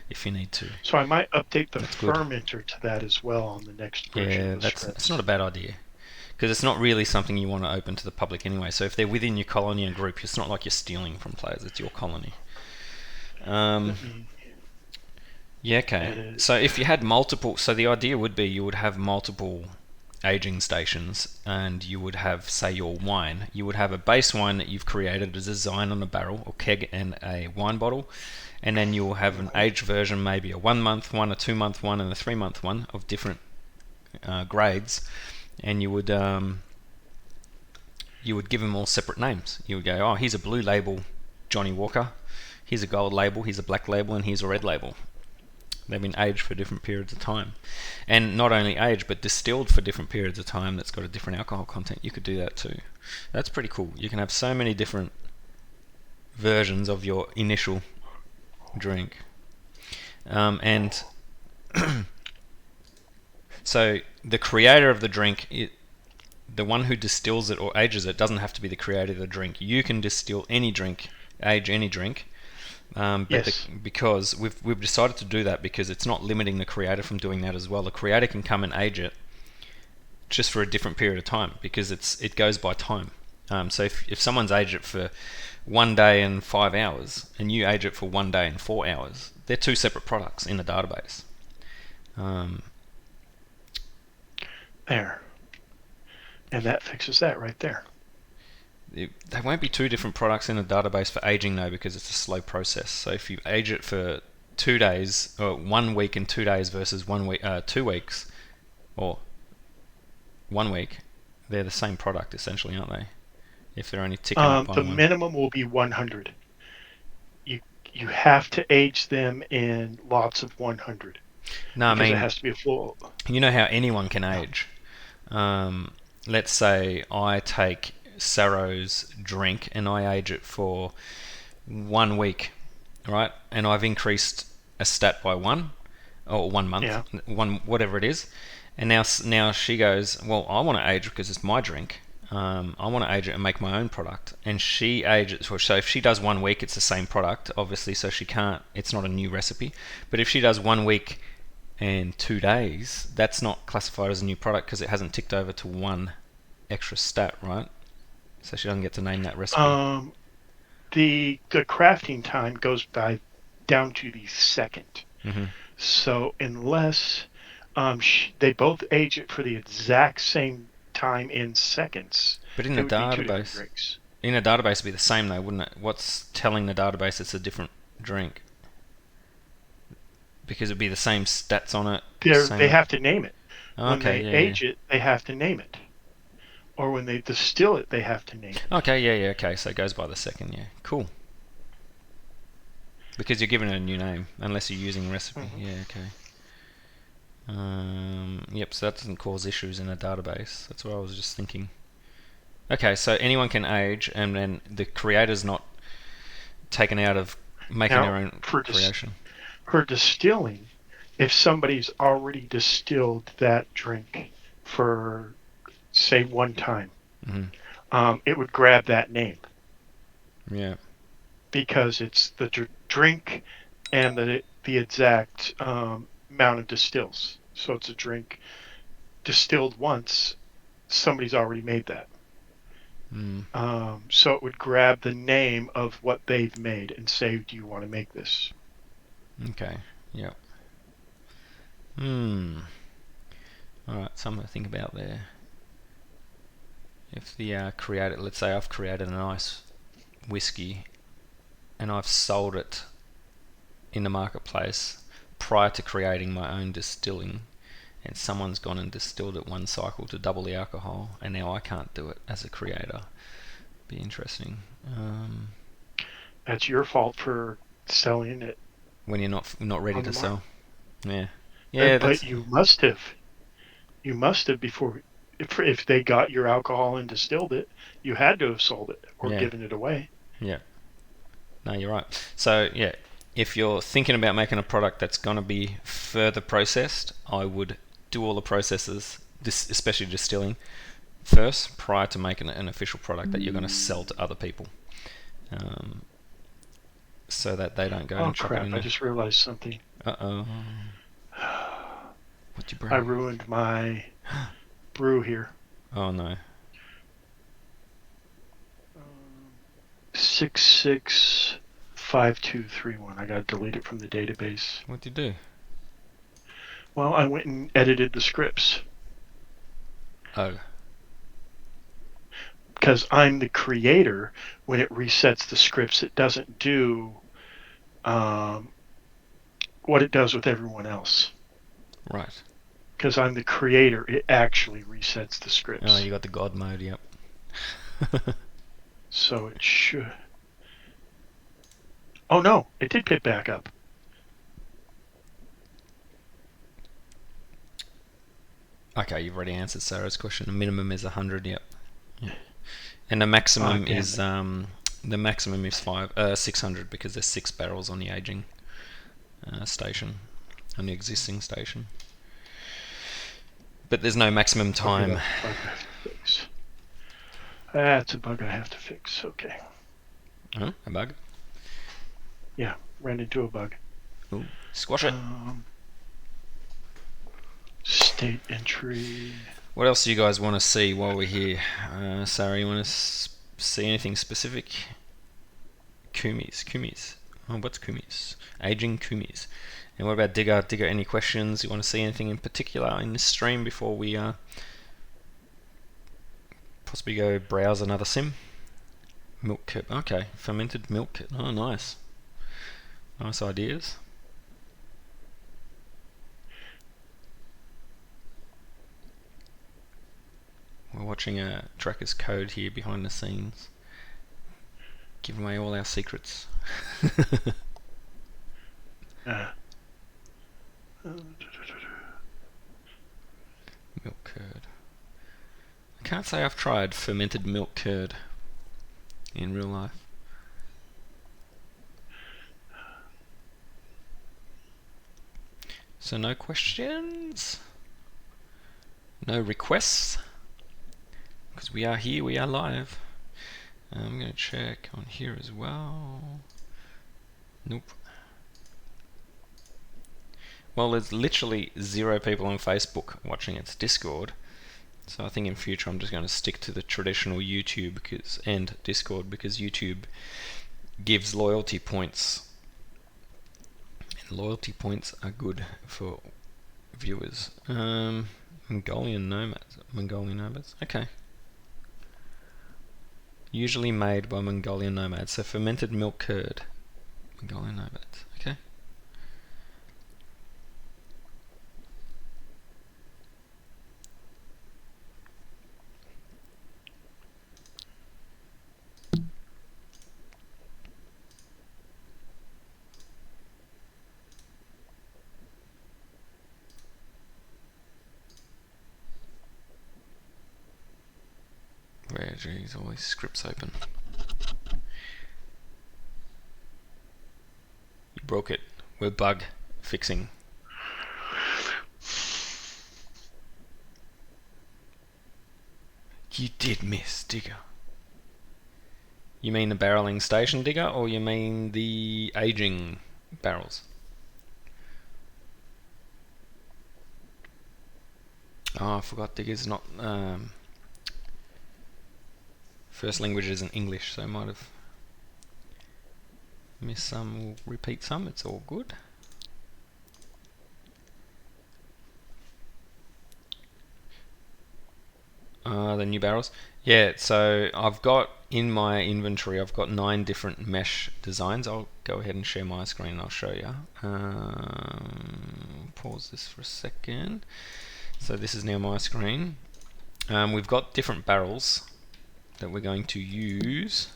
if you need to. So I might update the fermenter to that as well on the next version. Yeah, it's not a bad idea. Because it's not really something you want to open to the public anyway. So if they're within your colony and group, it's not like you're stealing from players, it's your colony. Yeah, okay. So if you had multiple... So the idea would be you would have multiple aging stations, and you would have, say, your wine. You would have a base wine that you've created as a design on a barrel or keg and a wine bottle, and then you'll have an aged version, maybe a 1 month one, a 2 month one, and a 3 month one of different grades, and you would give them all separate names. You would go, oh, here's a blue label, Johnny Walker. Here's a gold label. Here's a black label, and here's a red label. They've been aged for different periods of time, and not only aged but distilled for different periods of time. That's got a different alcohol content. You could do that too. That's pretty cool. You can have so many different versions of your initial drink, and so the creator of the drink, the one who distills it or ages it, doesn't have to be the creator of the drink. You can distill any drink, age any drink. Yes. Because we've decided to do that because it's not limiting the creator from doing that as well. The creator can come and age it just for a different period of time because it goes by time. So if someone's aged it for 1 day and 5 hours and you age it for 1 day and 4 hours, they're two separate products in the database. There. And that fixes that right there. They won't be two different products in a database for aging though, because it's a slow process. So if you age it for 2 days, or 1 week and 2 days versus 1 week, 2 weeks, or 1 week, they're the same product essentially, aren't they? If they're only ticking up on the one. minimum will be 100. You have to age them in lots of 100. No, I mean, it has to be a full. You know how anyone can age. Let's say I take Saro's drink and I age it for 1 week, right? And I've increased a stat by 1 or 1 month, one whatever it is. And now she goes, well, I want to age because it's my drink. I want to age it and make my own product. And she ages, so if she does 1 week, it's the same product, obviously. So she can't. It's not a new recipe. But if she does 1 week and 2 days, that's not classified as a new product because it hasn't ticked over to 1 extra stat, right? So she doesn't get to name that recipe. The crafting time goes down to the second. Mm-hmm. So unless they both age it for the exact same time in seconds, but in the database, it'd be the same though, wouldn't it? What's telling the database it's a different drink? Because it'd be the same stats on it. They have to name it. When Okay, they age it, they have to name it. Or when they distill it, they have to name it. Okay, yeah, okay. So it goes by the second, yeah. Cool. Because you're giving it a new name, unless you're using a recipe. Mm-hmm. Yeah, okay. Yep, so that doesn't cause issues in a database. That's what I was just thinking. Okay, so anyone can age, and then the creator's not taken out of making their own creation. For distilling, if somebody's already distilled that drink for, say, 1 time, it would grab that name. Yeah. Because it's the drink and the exact amount of distills. So it's a drink distilled once. Somebody's already made that. So it would grab the name of what they've made and say, do you want to make this? Okay. Yep. Alright, something to think about there. If the creator, let's say I've created a nice whiskey and I've sold it in the marketplace prior to creating my own distilling, and someone's gone and distilled it one cycle to double the alcohol, and now I can't do it as a creator. Be interesting. That's your fault for selling it when you're not ready to sell. Yeah. But you must have. You must have before. If they got your alcohol and distilled it, you had to have sold it or given it away. Yeah. No, you're right. So yeah, if you're thinking about making a product that's going to be further processed, I would do all the processes, especially distilling, first prior to making an official product that you're going to sell to other people, so that they don't go and chuck it in. I just realized something. Uh-oh. What'd you brew? I ruined my brew here. Oh no. 665231. I got to delete it from the database. What'd you do? Well, I went and edited the scripts. Oh. Because I'm the creator, when it resets the scripts, it doesn't do what it does with everyone else. Right. Because I'm the creator, it actually resets the scripts. Oh, you got the God mode, yep. So it should... Oh no, it did pick back up. Okay, you've already answered Sarah's question. The minimum is 100, yep. Yeah. And the maximum is 600 because there's 6 barrels on the aging station, on the existing station. But there's no maximum time. That's a bug I have to fix. Okay. Huh? A bug? Yeah, ran into a bug. Ooh, squash it. State entry. What else do you guys want to see while we're here? Sarah, you want to see anything specific? Kumis. Oh, what's kumis? Aging kumis. And what about Digger? Digger, any questions? You want to see anything in particular in this stream before we possibly go browse another sim? Milk kit. Okay, fermented milk kit. Oh, nice. Nice ideas. We're watching a Drakkhis code here behind the scenes, giving away all our secrets. Milk curd. I can't say I've tried fermented milk curd in real life. So no questions? No requests? Because we are here, we are live. I'm going to check on here as well. Nope. Well, there's literally 0 people on Facebook watching its Discord. So I think in future I'm just going to stick to the traditional YouTube and Discord, because YouTube gives loyalty points. And loyalty points are good for viewers. Mongolian nomads. Okay. Usually made by Mongolian nomads. So fermented milk curd. Mongolian nomads. Okay. Where geez, always scripts open. You broke it. We're bug fixing. You did miss, Digger. You mean the barreling station digger, or you mean the aging barrels? Oh, I forgot digger's not... first language isn't English, so I might have missed some. We'll repeat some, it's all good. The new barrels. Yeah, so I've got in my inventory, I've got 9 different mesh designs. I'll go ahead and share my screen and I'll show you. Pause this for a second. So this is now my screen. We've got different barrels that we're going to use.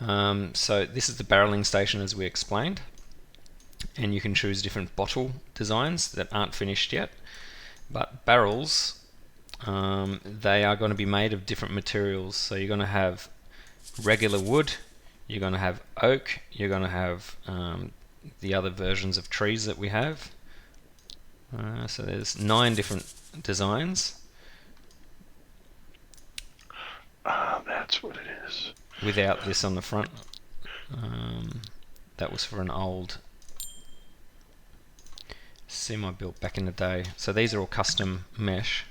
So this is the barreling station as we explained. And you can choose different bottle designs that aren't finished yet. But barrels, they are going to be made of different materials. So you're going to have regular wood, you're going to have oak, you're going to have the other versions of trees that we have. So there's 9 different designs. That's what it is. Without this on the front. That was for an old sim I built back in the day. So these are all custom mesh.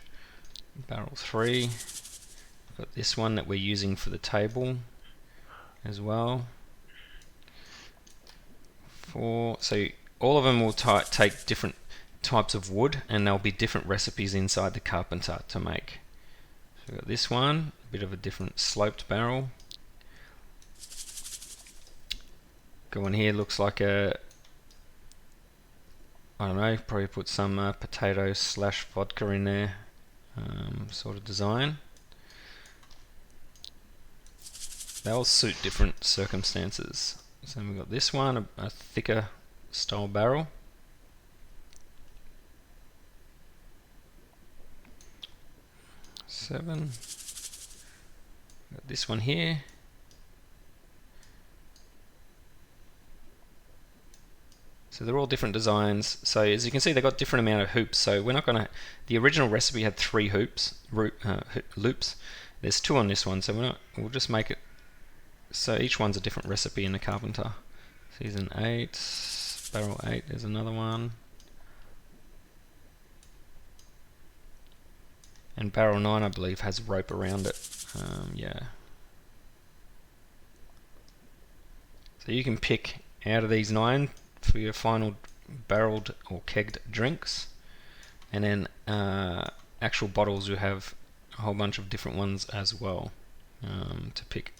Barrel 3. We've got this one that we're using for the table as well. 4. So all of them will take different types of wood, and there'll be different recipes inside the carpenter to make. So we've got this one, a bit of a different sloped barrel. Got one here, looks like a, I don't know, probably put some potato / vodka in there, sort of design. They'll suit different circumstances. So we've got this one, a thicker style barrel. Seven. Got this one here. So they're all different designs. So as you can see, they've got different amount of hoops. So we're not going to. The original recipe had 3 loops. There's 2 on this one, so we'll just make it. So each one's a different recipe in the carpenter. Season 8, barrel 8. There's another one. And barrel 9, I believe, has rope around it. Yeah. So you can pick out of these 9 for your final barreled or kegged drinks. And then actual bottles, you have a whole bunch of different ones as well to pick.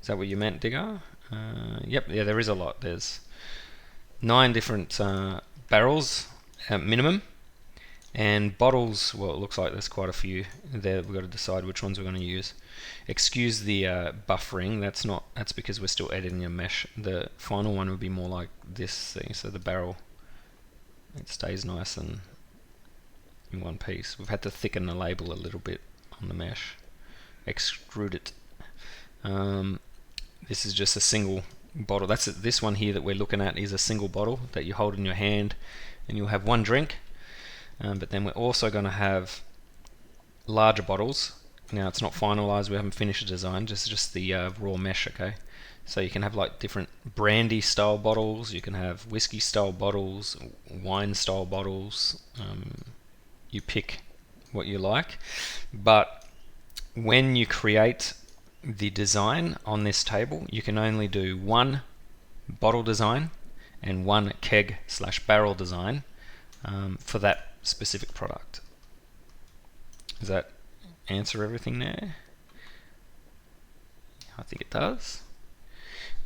Is that what you meant, Digger? Yep, yeah, there is a lot. There's 9 different barrels at minimum. And bottles, well, it looks like there's quite a few there. We've got to decide which ones we're going to use. Excuse the buffering. That's because we're still editing a mesh. The final one would be more like this thing. So the barrel, it stays nice and in one piece. We've had to thicken the label a little bit on the mesh. Extrude it. This is just a single bottle. This one here that we're looking at is a single bottle that you hold in your hand, and you'll have one drink. But then we're also going to have larger bottles. Now it's not finalized, we haven't finished the design, just the raw mesh, okay? So you can have like different brandy style bottles, you can have whiskey style bottles, wine style bottles, you pick what you like. But when you create the design on this table, you can only do 1 bottle design and 1 keg / barrel design for that specific product. Does that answer everything there? I think it does.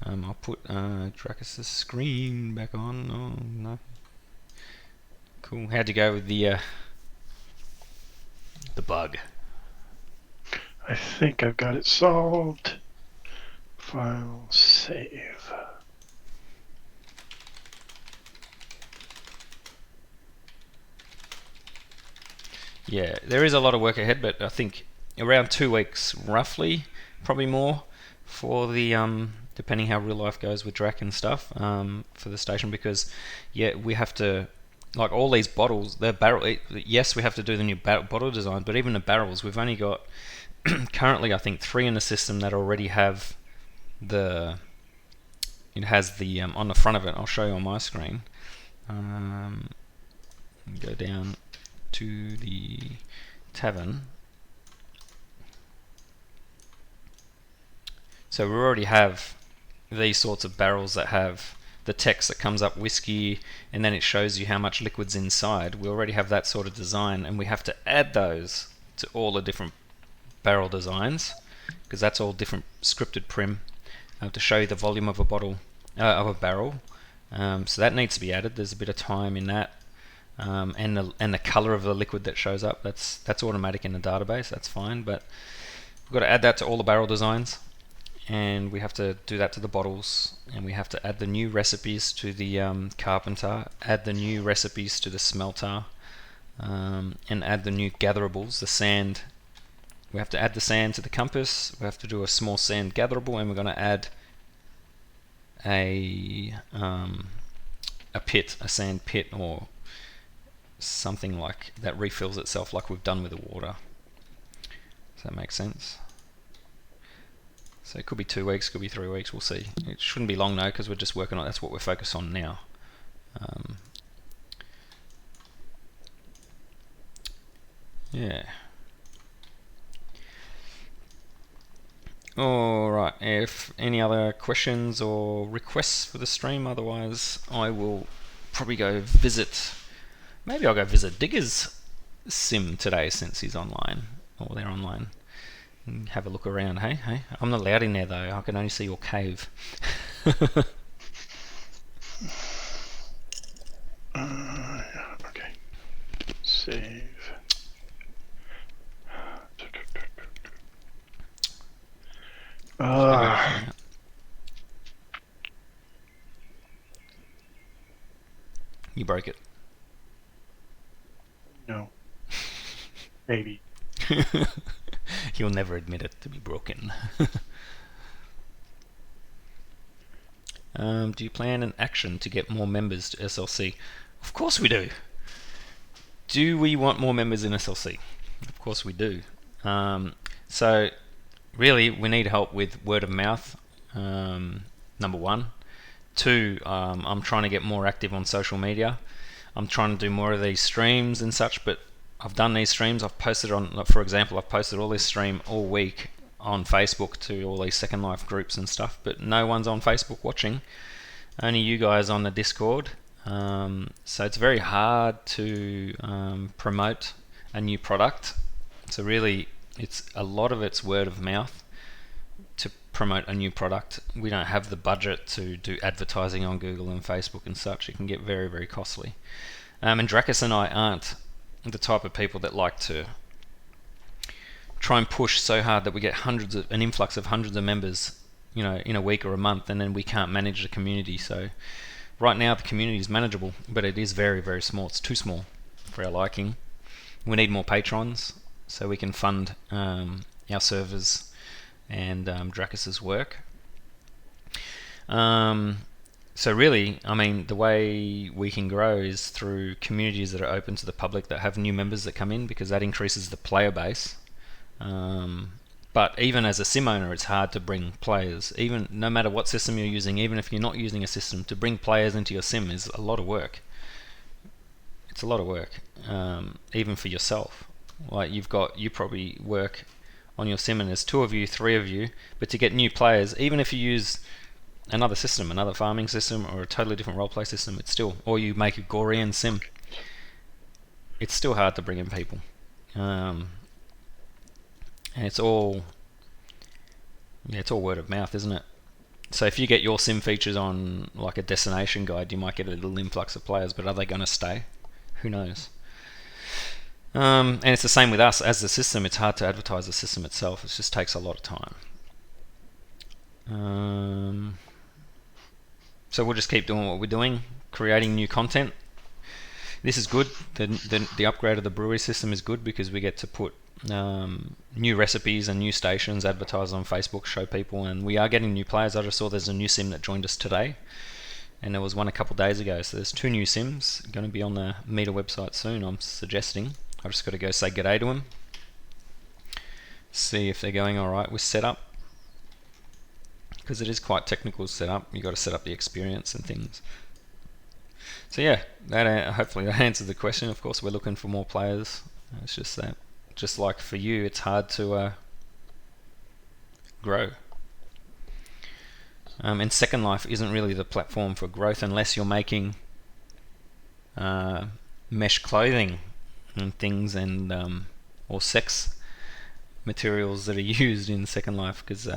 I'll put Drakkhis' screen back on. Oh no. Cool. How'd you go with the bug? I think I've got it solved. File, save. Yeah, there is a lot of work ahead, but I think around 2 weeks, roughly, probably more, for the depending how real life goes with Drakk and stuff, for the station, because yeah, we have to, like all these bottles, they're barrel. Yes, we have to do the new bottle design, but even the barrels, we've only got currently I think 3 in the system that already have the, it has the on the front of it. I'll show you on my screen. Go down to the tavern. So we already have these sorts of barrels that have the text that comes up whiskey, and then it shows you how much liquid's inside. We already have that sort of design, and we have to add those to all the different barrel designs, because that's all different scripted prim to show you the volume of a bottle, of a barrel. So that needs to be added. There's a bit of time in that, and the color of the liquid that shows up. That's automatic in the database. That's fine, but we've got to add that to all the barrel designs, and we have to do that to the bottles, and we have to add the new recipes to the carpenter, add the new recipes to the smelter, and add the new gatherables, the sand. We have to add the sand to the compass. We have to do a small sand gatherable, and we're going to add a pit, a sand pit, or something like that refills itself, like we've done with the water. Does that make sense? So it could be 2 weeks, could be 3 weeks. We'll see. It shouldn't be long though, because we're just working on. That's what we're focused on now. Yeah. Alright, if any other questions or requests for the stream, otherwise I will probably go visit, maybe I'll go visit Digger's sim today since he's online, or they're online, and have a look around. Hey, I'm not allowed in there though, I can only see your cave. Okay, save. You broke it. No. Maybe. He'll never admit it to be broken. Do you plan an action to get more members to SLC? Of course we do. Do we want more members in SLC? Of course we do. So really we need help with word of mouth, number 1. 2, I'm trying to get more active on social media. I'm trying to do more of these streams and such, but I've done these streams, I've posted on, for example, I've posted all this stream all week on Facebook to all these Second Life groups and stuff, but no one's on Facebook watching, only you guys on the Discord. So it's very hard to promote a new product. So really, a lot of it's word of mouth to promote a new product. We don't have the budget to do advertising on Google and Facebook and such. It can get very, very costly. And Drakkhis and I aren't the type of people that like to try and push so hard that we get an influx of hundreds of members, in a week or a month, and then we can't manage the community. So right now the community is manageable, but it is very, very small. It's too small for our liking. We need more patrons so we can fund our servers and Drakkhis' work. So really, the way we can grow is through communities that are open to the public, that have new members that come in, because that increases the player base. But even as a sim owner, it's hard to bring players. Even no matter what system you're using, even if you're not using a system, to bring players into your sim is a lot of work. It's a lot of work, even for yourself. Like you probably work on your sim and there's 2 of you, 3 of you, but to get new players, even if you use another system, another farming system, or a totally different roleplay system, it's still, or you make a Gorian sim, it's still hard to bring in people. And it's all word of mouth, isn't it? So if you get your sim features on like a destination guide, you might get a little influx of players, but are they going to stay? Who knows? And it's the same with us as the system. It's hard to advertise the system itself. It just takes a lot of time. So we'll just keep doing what we're doing, creating new content. This is good. The upgrade of the brewery system is good because we get to put new recipes and new stations, advertise on Facebook, show people, and we are getting new players. I just saw there's a new sim that joined us today, and there was one a couple days ago. So there's 2 new sims going to be on the Meter website soon, I'm suggesting. I've just got to go say g'day to them. see if they're going alright with setup, because it is quite technical setup. You got to set up the experience and things. So yeah, that hopefully that answers the question. Of course, we're looking for more players. It's just that, just like for you, it's hard to grow. And Second Life isn't really the platform for growth unless you're making mesh clothing and things, and or sex materials that are used in Second Life, because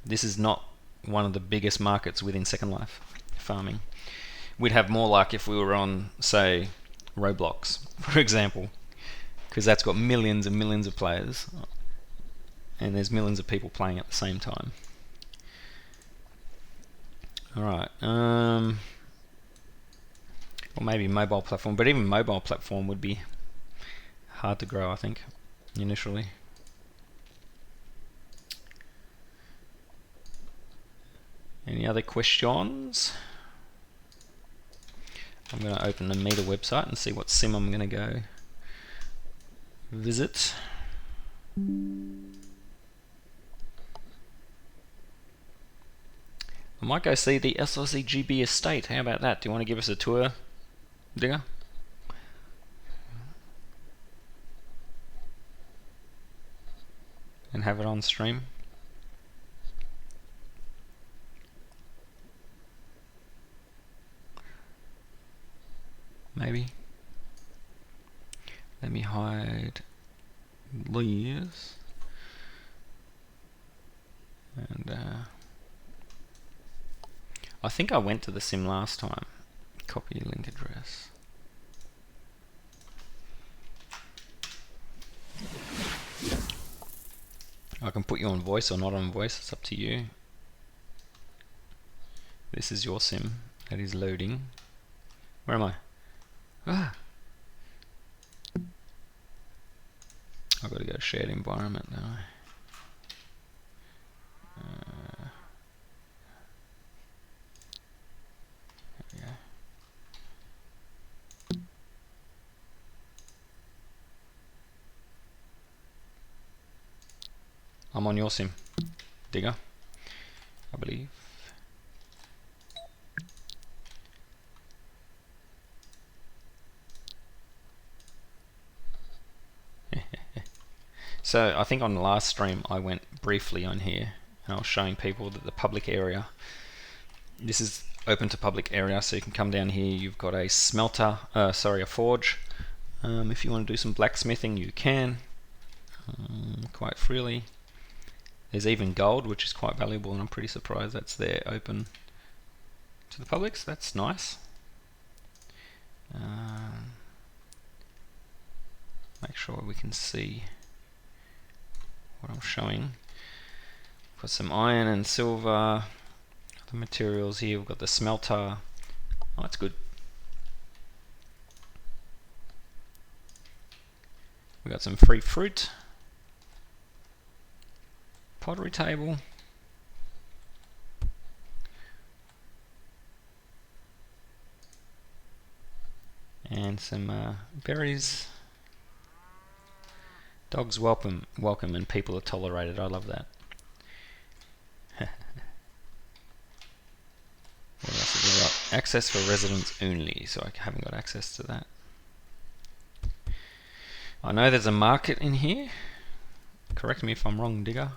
this is not one of the biggest markets within Second Life farming. We'd have more luck if we were on, say, Roblox, for example, because that's got millions and millions of players, and there's millions of people playing at the same time. Alright, or maybe mobile platform, but even mobile platform would be hard to grow, I think, initially. Any other questions? I'm going to open the Meter website and see what sim I'm going to go visit. I might go see the SLCGB estate. How about that? Do you want to give us a tour, Digger? And have it on stream? Maybe. Let me hide these. And I think I went to the sim last time. Copy link address. I can put you on voice or not on voice, it's up to you. This is your sim that is loading. Where am I? Ah! I've got to go to shared environment now. There we go. I'm on your sim, Digger, I believe. So I think on the last stream I went briefly on here and I was showing people that the public area, this is open to public area, so you can come down here. You've got a smelter, a forge. If you want to do some blacksmithing, you can quite freely. There's even gold, which is quite valuable, and I'm pretty surprised that's there open to the public, so that's nice. Make sure we can see what I'm showing. Got some iron and silver. The materials here, we've got the smelter. Oh, that's good. We got some free fruit. Pottery table. And some berries. Dogs welcome, and people are tolerated. I love that. What else have we got? Access for residents only, so I haven't got access to that. I know there's a market in here. Correct me if I'm wrong, Digger.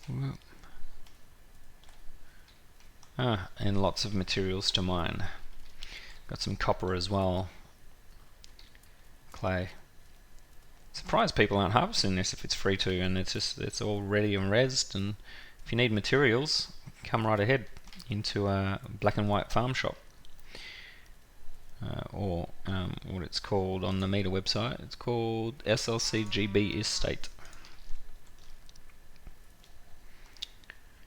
Whoop. Ah, and lots of materials to mine. Got some copper as well. Clay. Surprised people aren't harvesting this if it's free to, and it's all ready and rezzed. And if you need materials, come right ahead into a black and white farm shop, or what it's called on the Meter website. It's called SLCGB Estate.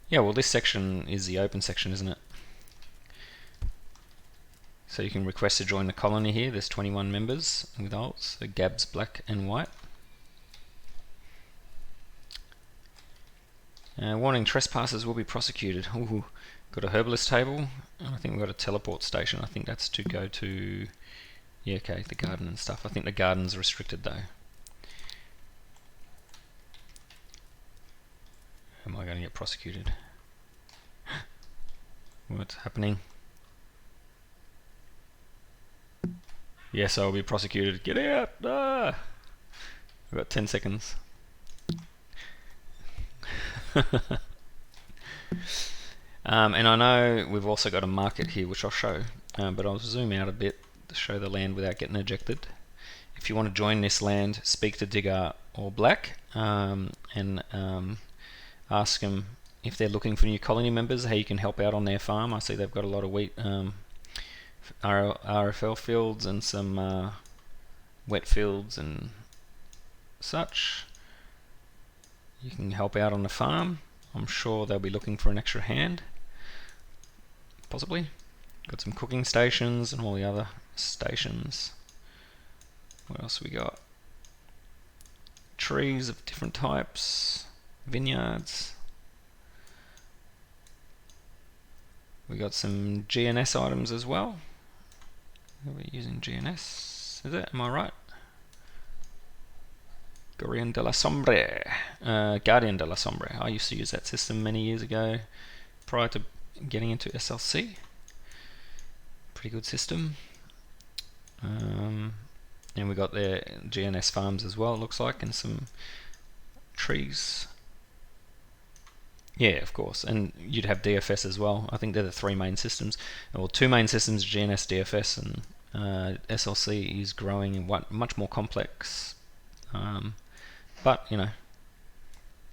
Yeah, well, this section is the open section, isn't it? So you can request to join the colony here. There's 21 members with alts, so Gab's black and white. Warning, trespassers will be prosecuted. Ooh, got a herbalist table. I think we've got a teleport station. I think that's to go to Yeah, okay, the garden and stuff. I think the garden's restricted though. Am I going to get prosecuted? What's happening? Yes, I will be prosecuted. Get out! Ah! We've got 10 seconds. And I know we've also got a market here, which I'll show, but I'll zoom out a bit to show the land without getting ejected. If you want to join this land, speak to Digger or Black and ask them if they're looking for new colony members, how you can help out on their farm. I see they've got a lot of wheat RFL fields and some wet fields and such. You can help out on the farm. I'm sure they'll be looking for an extra hand, possibly. Got some cooking stations and all the other stations. What else we got? Trees of different types, vineyards. We got some GNS items as well. Are we using GNS? Is it? Am I right? Guardian de la Sombre. Guardian de la Sombre. I used to use that system many years ago prior to getting into SLC. Pretty good system. And we got their GNS farms as well, it looks like, and some trees. Yeah, of course. And you'd have DFS as well. I think they're the three main systems. Well, two main systems, GNS, DFS, and SLC is growing and much more complex. But, you know,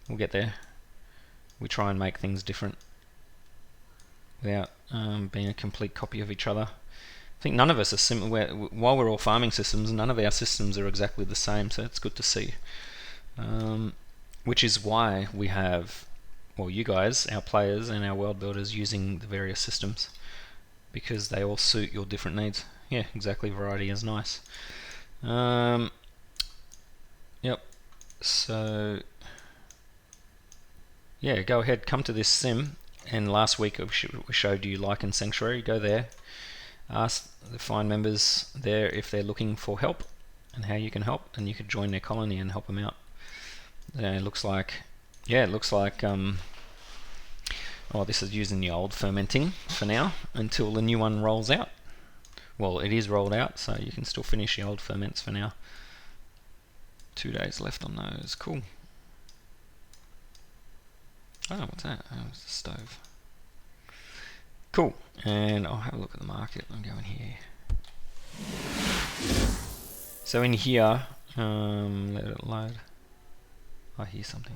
we'll get there. We try and make things different without being a complete copy of each other. I think none of us are similar. While we're all farming systems, none of our systems are exactly the same, so it's good to see. Which is why we have, well, you guys, our players and our world builders, using the various systems, because they all suit your different needs. Yeah, exactly. Variety is nice. Yep. So, yeah, go ahead, come to this sim. And last week we showed you Lichen Sanctuary. Go there, ask the find members there if they're looking for help and how you can help, and you could join their colony and help them out. It looks like, yeah, it looks like. Oh, this is using the old fermenting for now until the new one rolls out. Well, it is rolled out, so you can still finish the old ferments for now. 2 days left on those. Cool. Oh, what's that? Oh, it's the stove. Cool. And I'll have a look at the market. I'm going here. So in here, let it load. I hear something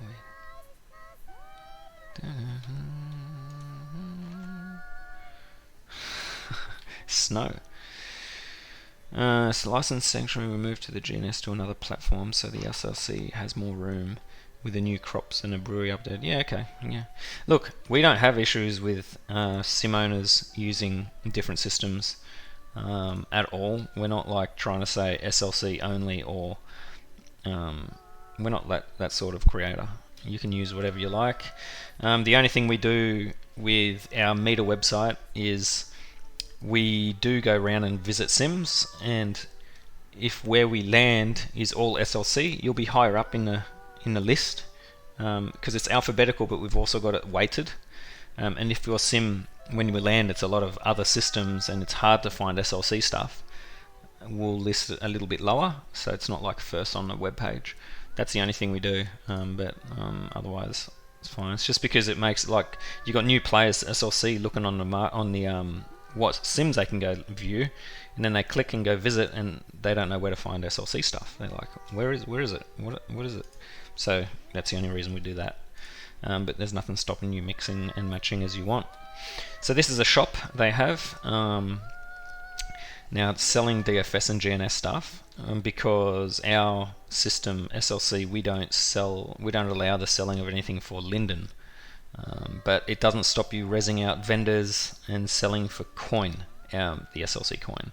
there. Snow. So Licensed Sanctuary we moved to the GNS to another platform, so the SLC has more room with the new crops and a brewery update. Yeah, okay. Yeah. Look, we don't have issues with sim owners using different systems at all. We're not like trying to say SLC only, or we're not that sort of creator. You can use whatever you like. The only thing we do with our meter website is we do go around and visit sims, and if where we land is all SLC, you'll be higher up in the list, because it's alphabetical, but we've also got it weighted. And if your sim, when you land, it's a lot of other systems and it's hard to find SLC stuff, we'll list it a little bit lower, so it's not like first on the web page. That's the only thing we do, but otherwise it's fine. It's just because it makes it like you got new players SLC looking on the what sims they can go view, and then they click and go visit, and they don't know where to find SLC stuff. They're like, where is it? What is it? So that's the only reason we do that. But there's nothing stopping you mixing and matching as you want. So this is a shop they have. Now it's selling DFS and GNS stuff, because our system SLC we don't allow the selling of anything for Linden. But it doesn't stop you rezzing out vendors and selling for coin, the SLC coin.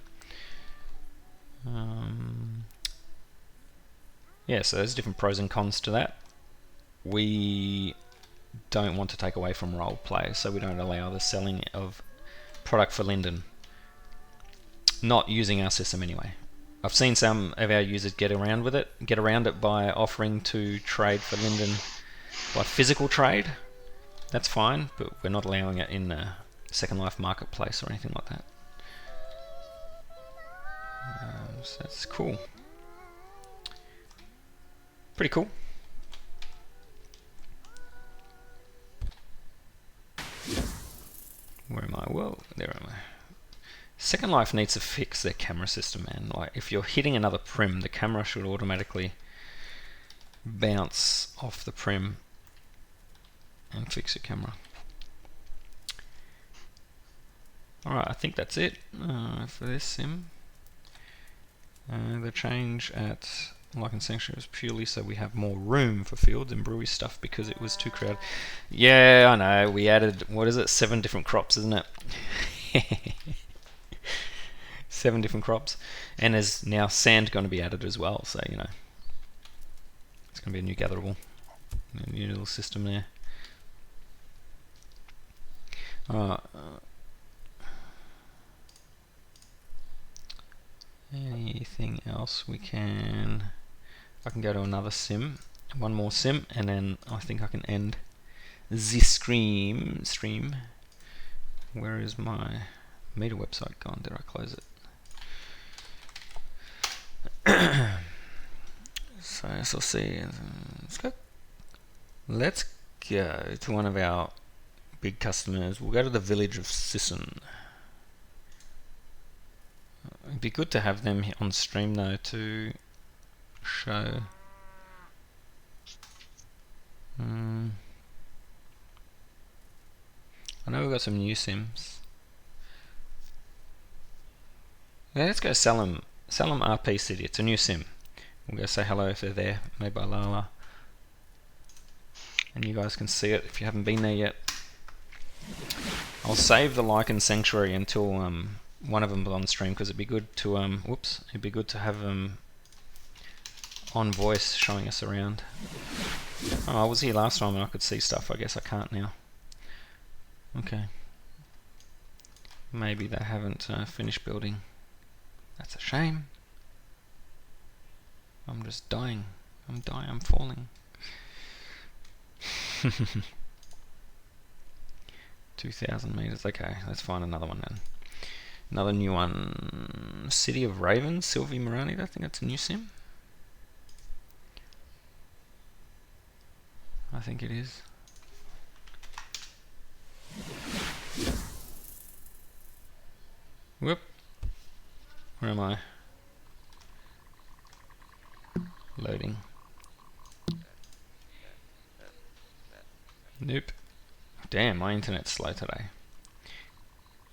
Yeah, so there's different pros and cons to that. We don't want to take away from role play, so we don't allow the selling of product for Linden. Not using our system anyway. I've seen some of our users get around it by offering to trade for linden by physical trade. That's fine, but we're not allowing it in the Second Life marketplace or anything like that. So that's cool. Pretty cool. Where am I? Whoa, there am I. Second Life needs to fix their camera system, man. Like, if you're hitting another prim, the camera should automatically bounce off the prim and fix your camera. Alright, I think that's it for this sim. The change at Lichen Sanctuary was purely so we have more room for fields and brewery stuff because it was too crowded. Yeah, I know. We added, what is it, 7 different crops, isn't it? 7 different crops. And there's now sand going to be added as well, so, you know. It's going to be a new gatherable. A new little system there. Anything else we can... I can go to another sim, one more sim, and then I think I can end the stream. Where is my meter website gone? Did I close it? So SLC, let's go to one of our big customers. We'll go to the village of Sisson. It'd be good to have them on stream though to show. I know we've got some new sims. Yeah, let's go Salem RP City. It's a new sim. We'll go say hello if they're there, made by Lala. And you guys can see it if you haven't been there yet. I'll save the Lichen Sanctuary until one of them is on stream because it'd be good to have them on voice showing us around. Oh, I was here last time and I could see stuff. I guess I can't now. Okay. Maybe they haven't finished building. That's a shame. I'm just dying. I'm falling. 2,000 meters. Okay, let's find another one then. Another new one. City of Ravens, Sylvie Moroni. I think that's a new sim. I think it is. Whoop. Where am I? Loading. Nope. Damn, my internet's slow today.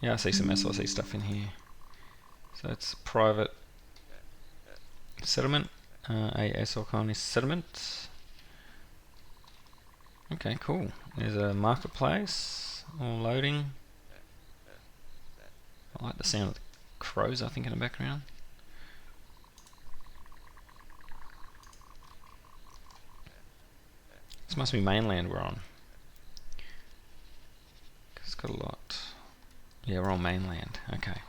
Yeah, I see some SLC stuff in here. So it's private settlement. A SL Colonies settlement. Okay, cool. There's a marketplace. All loading. I like the sound of the crows, I think, in the background. This must be mainland we're on. It's got a lot. Yeah, we're on mainland. Okay.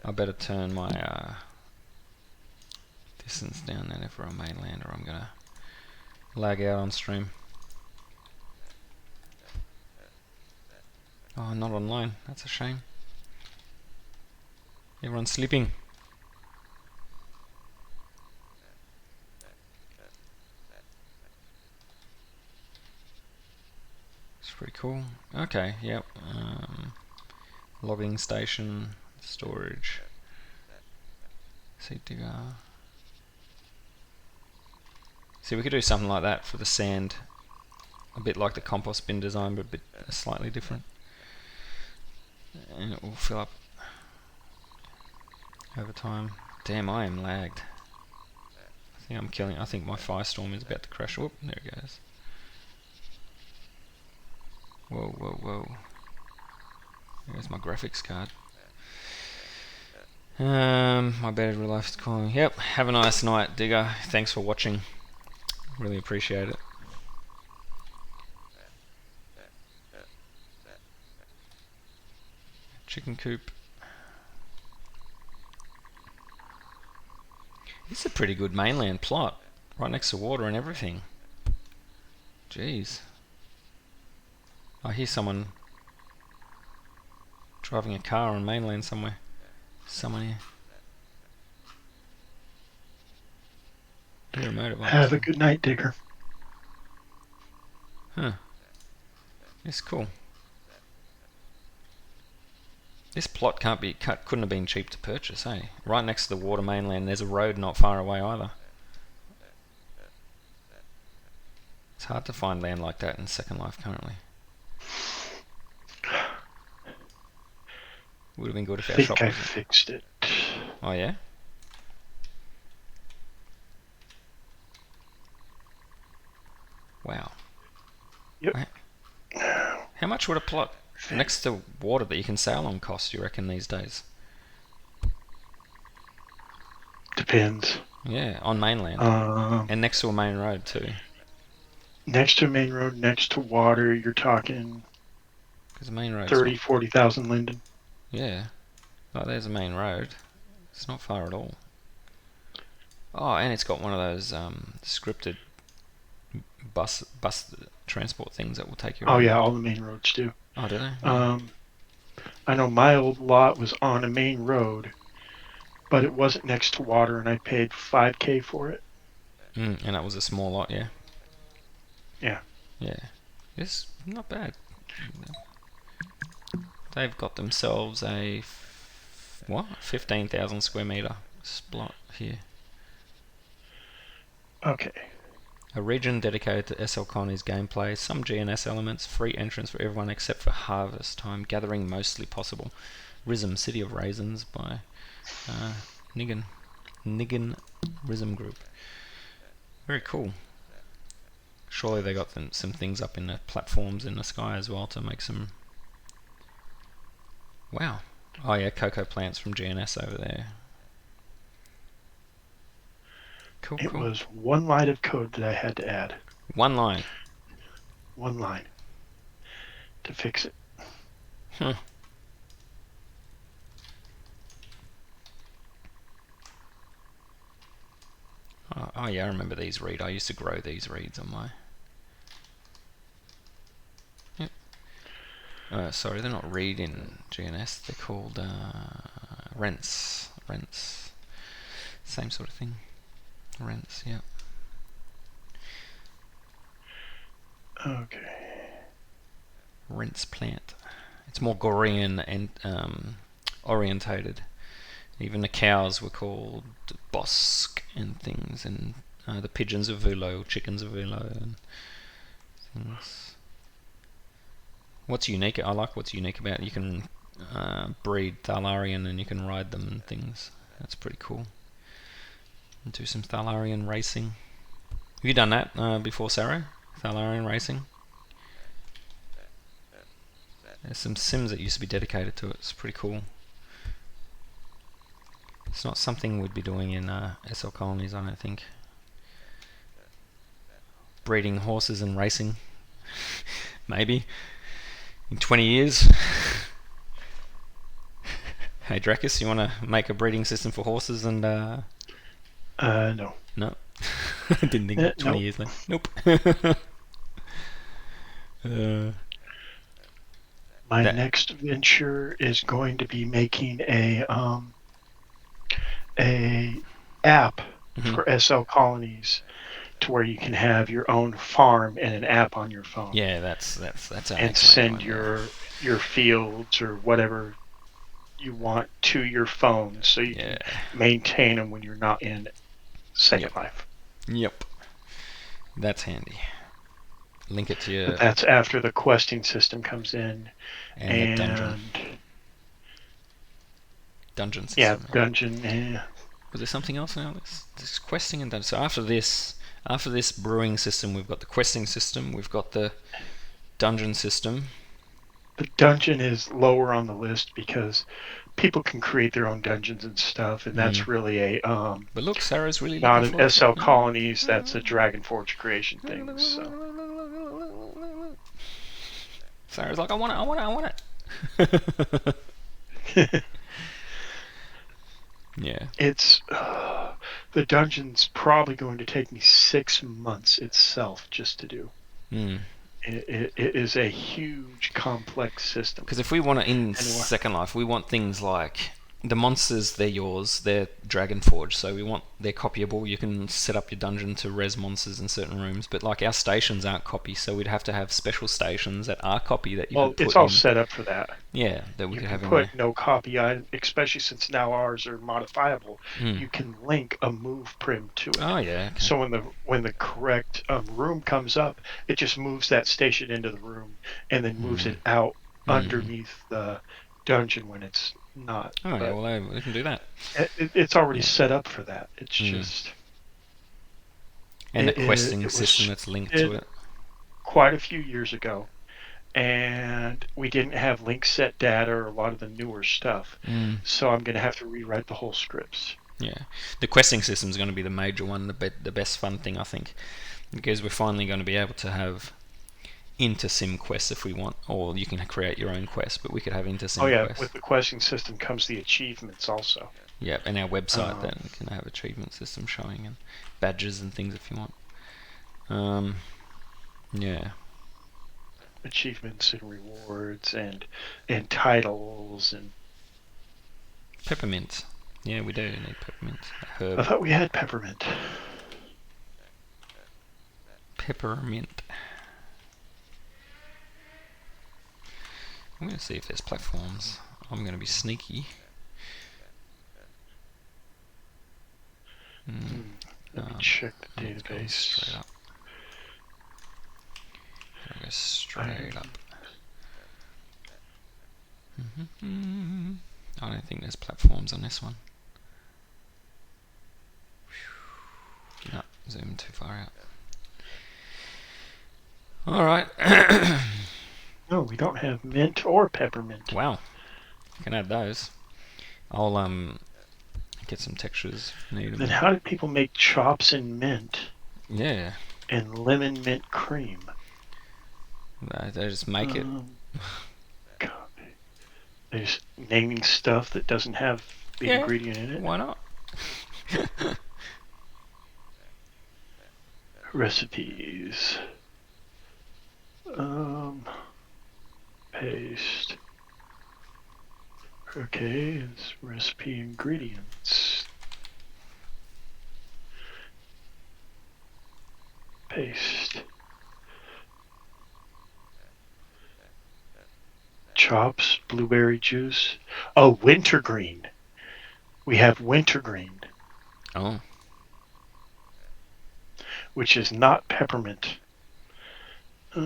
I better turn my distance down then if we're on mainland, or I'm gonna lag out on stream. Oh, not online. That's a shame. Everyone's sleeping. It's pretty cool. Okay, yep. Logging station, storage, seed digger. See, we could do something like that for the sand. A bit like the compost bin design, but a bit slightly different. And it will fill up over time. Damn, I am lagged. I think I'm killing. I think my firestorm is about to crash. Whoop, there it goes. Whoa, whoa, whoa. There's my graphics card. My battery life is calling. Yep, have a nice night, Digger. Thanks for watching. Really appreciate it. Chicken coop. This is a pretty good mainland plot, right next to water and everything. Jeez. I hear someone driving a car on mainland somewhere. Someone here. Hear a motorbike. Have a good night, Digger. Huh. It's cool. This plot couldn't have been cheap to purchase, eh? Right next to the water mainland, there's a road not far away either. It's hard to find land like that in Second Life currently. Would have been good if our shop I fixed it. Oh yeah? Wow. Yep. How much would a plot next to water that you can sail on cost, you reckon, these days? Depends. Yeah, on mainland. And next to a main road too. Next to a main road, next to water, you're talking Because the main road 40,000 linden. Yeah. Oh, there's a main road. It's not far at all. Oh, and it's got one of those scripted bus transport things that will take you around. Oh yeah, all the main roads do. Oh, do they? I know my old lot was on a main road, but it wasn't next to water, and I paid $5,000 for it. And that was a small lot, yeah? Yeah. Yeah. It's not bad. They've got themselves a 15,000 square meter spot here. Okay. A region dedicated to SL Colonies gameplay, some GNS elements, free entrance for everyone except for harvest time, gathering mostly possible. Rhythm, City of Raisins by Niggin Rhythm Group. Very cool. Surely they got some things up in the platforms in the sky as well to make some... Wow. Oh yeah, cocoa plants from GNS over there. Cool, It cool. was one line of code that I had to add. One line? One line. To fix it. Huh. Oh yeah, I remember these reeds. I used to grow these reeds on my... Yep. Sorry, they're not reed in GNS. They're called rents. Rents. Same sort of thing. Rents, yeah. Okay. Rents plant. It's more Gorean and orientated. Even the cows were called bosk and things, and the pigeons are vulo, chickens are vulo, and things. What's unique? I like what's unique about it. You can breed Thalarian and you can ride them and things. That's pretty cool. And do some Thalarian racing. Have you done that before, Sarah? Thalarian racing? There's some sims that used to be dedicated to it. It's pretty cool. It's not something we'd be doing in SL Colonies, I don't think. Breeding horses and racing. Maybe. In 20 years. Hey Drakkhis, you want to make a breeding system for horses and... No. No. I didn't think 20 nope. years later. Nope. My next venture is going to be making a app for SL Colonies, to where you can have your own farm and an app on your phone. Yeah, that's our and send your fields or whatever you want to your phone, so you can maintain them when you're not in Second Life. Yep. That's handy. Link it to your... But that's after the questing system comes in. And the dungeon. Dungeon system. Yeah, dungeon. Yeah. Was there something else now? This questing and dungeon. So after this brewing system, we've got the questing system, we've got the dungeon system. The dungeon is lower on the list because people can create their own dungeons and stuff, and that's really a but look, Sarah's really not an SL Colonies. That's a Dragon Forge creation thing. So Sarah's like, I want it. Yeah. It's The dungeon's probably going to take me 6 months itself just to do. Mm. It is a huge, complex system. Because if we want to, in Second Life, we want things like the monsters, they're yours, they're Dragon Forge, so they're copyable. You can set up your dungeon to res monsters in certain rooms, but like our stations aren't copy, so we'd have to have special stations that are copy that you could put in. It's all set up for that. Yeah, that we you could can have in put there. no copy on, especially since now ours are modifiable. You can link a move prim to it. Oh yeah. Okay. So when the correct room comes up, it just moves that station into the room and then moves it out underneath the dungeon when it's not. Oh yeah, well we can do that. It's already set up for that. It's just. And the questing system that's linked to it. Quite a few years ago, and we didn't have link set data or a lot of the newer stuff. So I'm going to have to rewrite the whole scripts. Yeah, the questing system is going to be the major one, the best fun thing, I think, because we're finally going to be able to have inter-sim quests if we want, or you can create your own quest, but we could have inter-sim quests. With the questing system comes the achievements also. Yeah, and our website then we can have achievement system showing and badges and things if you want. Yeah. Achievements and rewards and titles and peppermint. Yeah, we do need peppermint. Herb. I thought we had peppermint. Peppermint. I'm going to see if there's platforms. I'm going to be sneaky. Let me check the database. Straight up. I'll go straight up. I don't think there's platforms on this one. No, zoom too far out. Alright. No, we don't have mint or peppermint. Wow. You can add those. I'll get some textures. Then how did people make chops in mint? Yeah. And lemon mint cream? They just make it. God. They're just naming stuff that doesn't have the ingredient in it. Why not? Recipes. Paste. Okay, it's recipe ingredients. Paste. Chops, blueberry juice. Oh, wintergreen. We have wintergreen. Oh. Which is not peppermint. I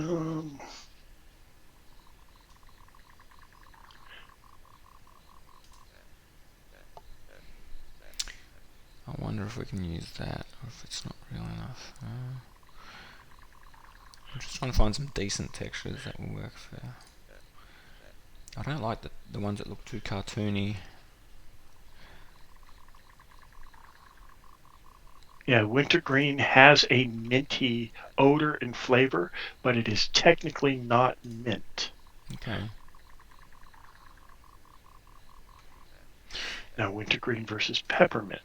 wonder if we can use that, or if it's not real enough. I'm just trying to find some decent textures that will work for... I don't like the ones that look too cartoony. Yeah, wintergreen has a minty odor and flavor, but it is technically not mint. Okay. Now, wintergreen versus peppermint.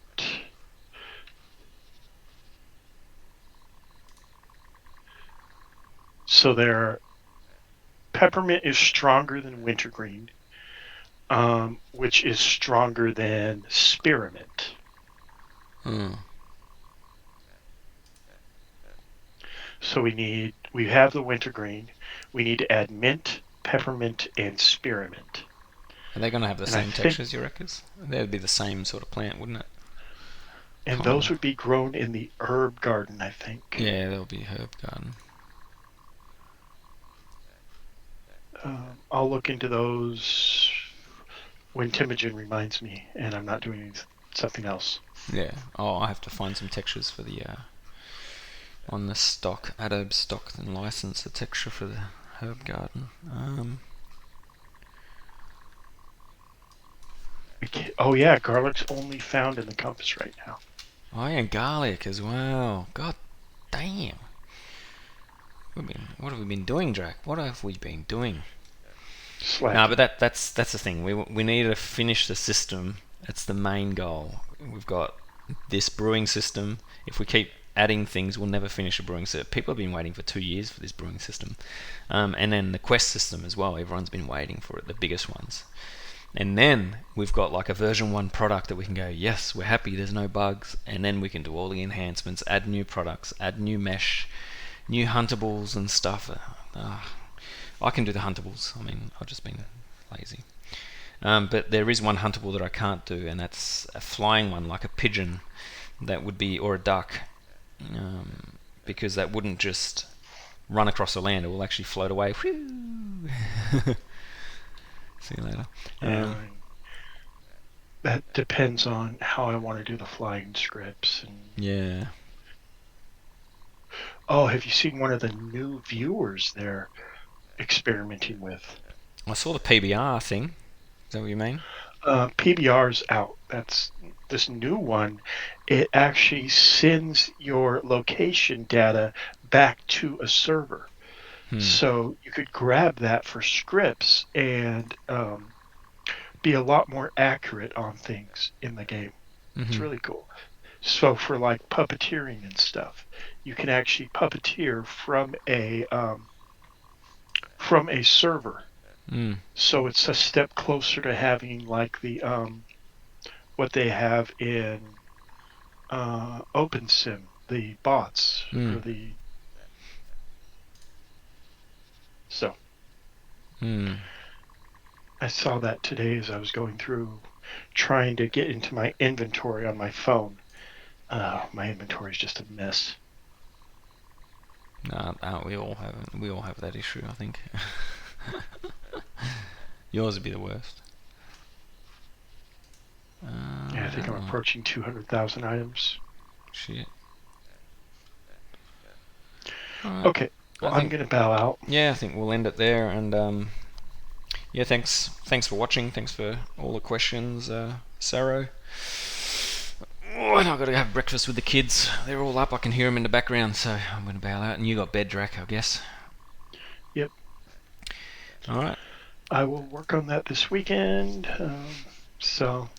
So peppermint is stronger than wintergreen, which is stronger than spearmint. So we have the wintergreen. We need to add mint, peppermint, and spearmint. Are they going to have the same textures, you reckon? They'd be the same sort of plant, wouldn't it? And those would be grown in the herb garden, I think. Yeah, there'll be herb garden. I'll look into those when Timogen reminds me, and I'm not doing something else. Yeah. Oh, I have to find some textures for the on the stock, Adobe stock, and license a texture for the herb garden. Oh yeah, garlic's only found in the compass right now. Oh yeah, garlic as well. God damn. What have we been doing, Drac? What have we been doing? No, but that's the thing. We need to finish the system. It's the main goal. We've got this brewing system, if we keep adding things, we'll never finish a brewing system. People have been waiting for 2 years for this brewing system. And then the quest system as well, everyone's been waiting for it, the biggest ones. And then we've got like a version 1 product that we can go, yes, we're happy, there's no bugs, and then we can do all the enhancements, add new products, add new mesh, new huntables and stuff. I can do the huntables. I mean, I've just been lazy. But there is one huntable that I can't do, and that's a flying one, like a pigeon, that would be, or a duck, because that wouldn't just run across the land, it will actually float away. See you later. That depends on how I want to do the flying scripts. Yeah. Oh, have you seen one of the new viewers they're experimenting with? I saw the PBR thing. Is that what you mean? PBR's out. That's this new one. It actually sends your location data back to a server. So you could grab that for scripts and be a lot more accurate on things in the game. It's really cool. So for like puppeteering and stuff, you can actually puppeteer from a server. So it's a step closer to having like the what they have in OpenSim, the bots or the so. I saw that today as I was going through trying to get into my inventory on my phone. My inventory is just a mess. We all have that issue, I think. Yours would be the worst. Yeah, I think I'm approaching 200,000 items. Shit. Right. Okay, well, I'm going to bow out. Yeah, I think we'll end it there. And yeah, thanks for watching. Thanks for all the questions, Saro. Oh, and I've got to have breakfast with the kids. They're all up. I can hear them in the background, so I'm going to bow out. And you got bed, Drak, I guess. Yep. All right. I will work on that this weekend. So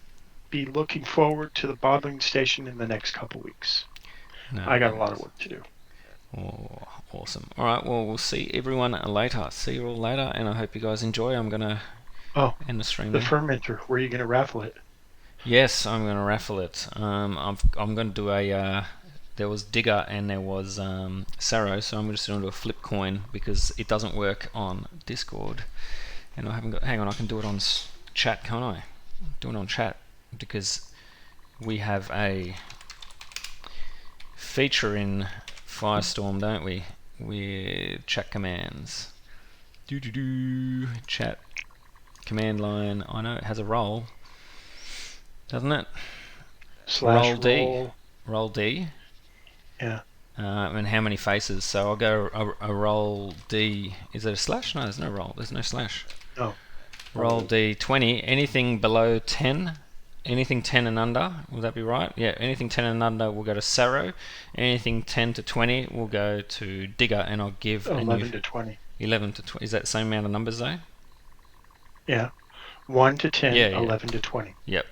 be looking forward to the bottling station in the next couple weeks. I got a lot of work to do. Oh, awesome. All right, well, we'll see everyone later. See you all later, and I hope you guys enjoy. I'm going to end the stream. The fermenter, where are you going to raffle it? Yes, I'm going to raffle it. I'm going to do a... there was Digger and there was Saro, so I'm just going to do a flip coin because it doesn't work on Discord. And I haven't got... Hang on, I can do it on chat, can't I? Do it on chat because we have a feature in Firestorm, don't we? With chat commands. Chat command line. I know it has a role, doesn't it? Slash roll D. Roll D. Yeah. And how many faces? So I'll go a roll D. Is it a slash? No, there's no roll. There's no slash. No. Roll D 20. Anything below 10. Anything 10 and under, will that be right? Yeah, anything 10 and under will go to Saro. Anything 10 to 20 will go to Digger, and I'll give 11 to 20. 11 to 20. Is that the same amount of numbers though? Yeah. 1 to 10, yeah, 11 to 20. Yep.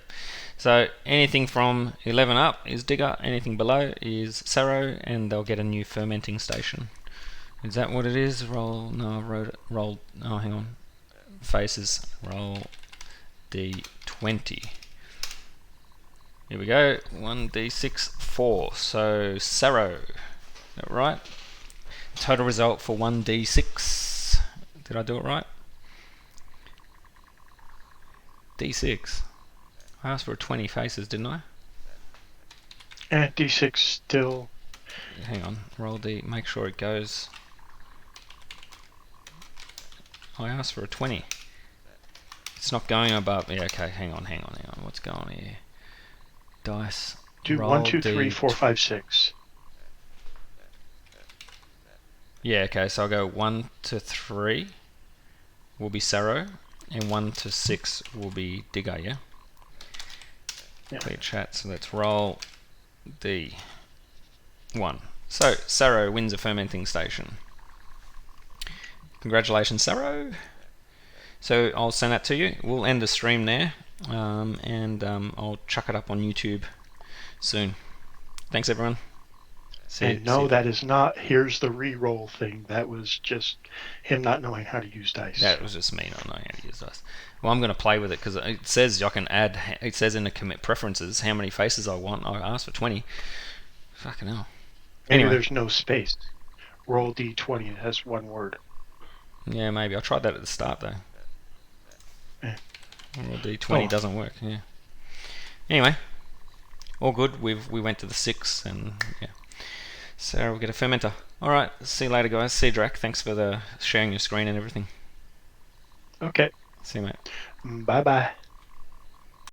So anything from 11 up is Digger, anything below is Saro, and they'll get a new fermenting station. Is that what it is? Roll, no, I wrote it. Roll, oh, hang on. Faces, roll D20. Here we go, 1d6, 4. So, Saro. Is that right? Total result for 1d6. Did I do it right? D6. I asked for 20 faces, didn't I? And D6 still... Hang on, roll D, make sure it goes... I asked for a 20. It's not going above... Yeah, okay, hang on. What's going on here? Dice. Do 1, 2, 3, 4, 5, 6. Yeah, okay, so I'll go 1 to 3 will be Saro, and 1 to 6 will be Digger, yeah? Clear chat, so let's roll D1. So, Saro wins a fermenting station. Congratulations, Saro. So, I'll send that to you. We'll end the stream there, and I'll chuck it up on YouTube soon. Thanks, everyone. And no, that is not here's the re-roll thing. That was just him not knowing how to use dice. That was just me not knowing how to use dice. Well, I'm going to play with it because it says I can add. It says in the commit preferences how many faces I want. I asked for 20. Fucking hell. Maybe Anyway. there's no space. Roll d20. It has one word. Yeah, maybe. I tried that at the start though. Roll d20 doesn't work. Yeah. Anyway, all good. We went to the 6 and yeah. So we'll get a fermenter. All right. See you later, guys. See you, Drak. Thanks for sharing your screen and everything. Okay. See you, mate. Bye-bye.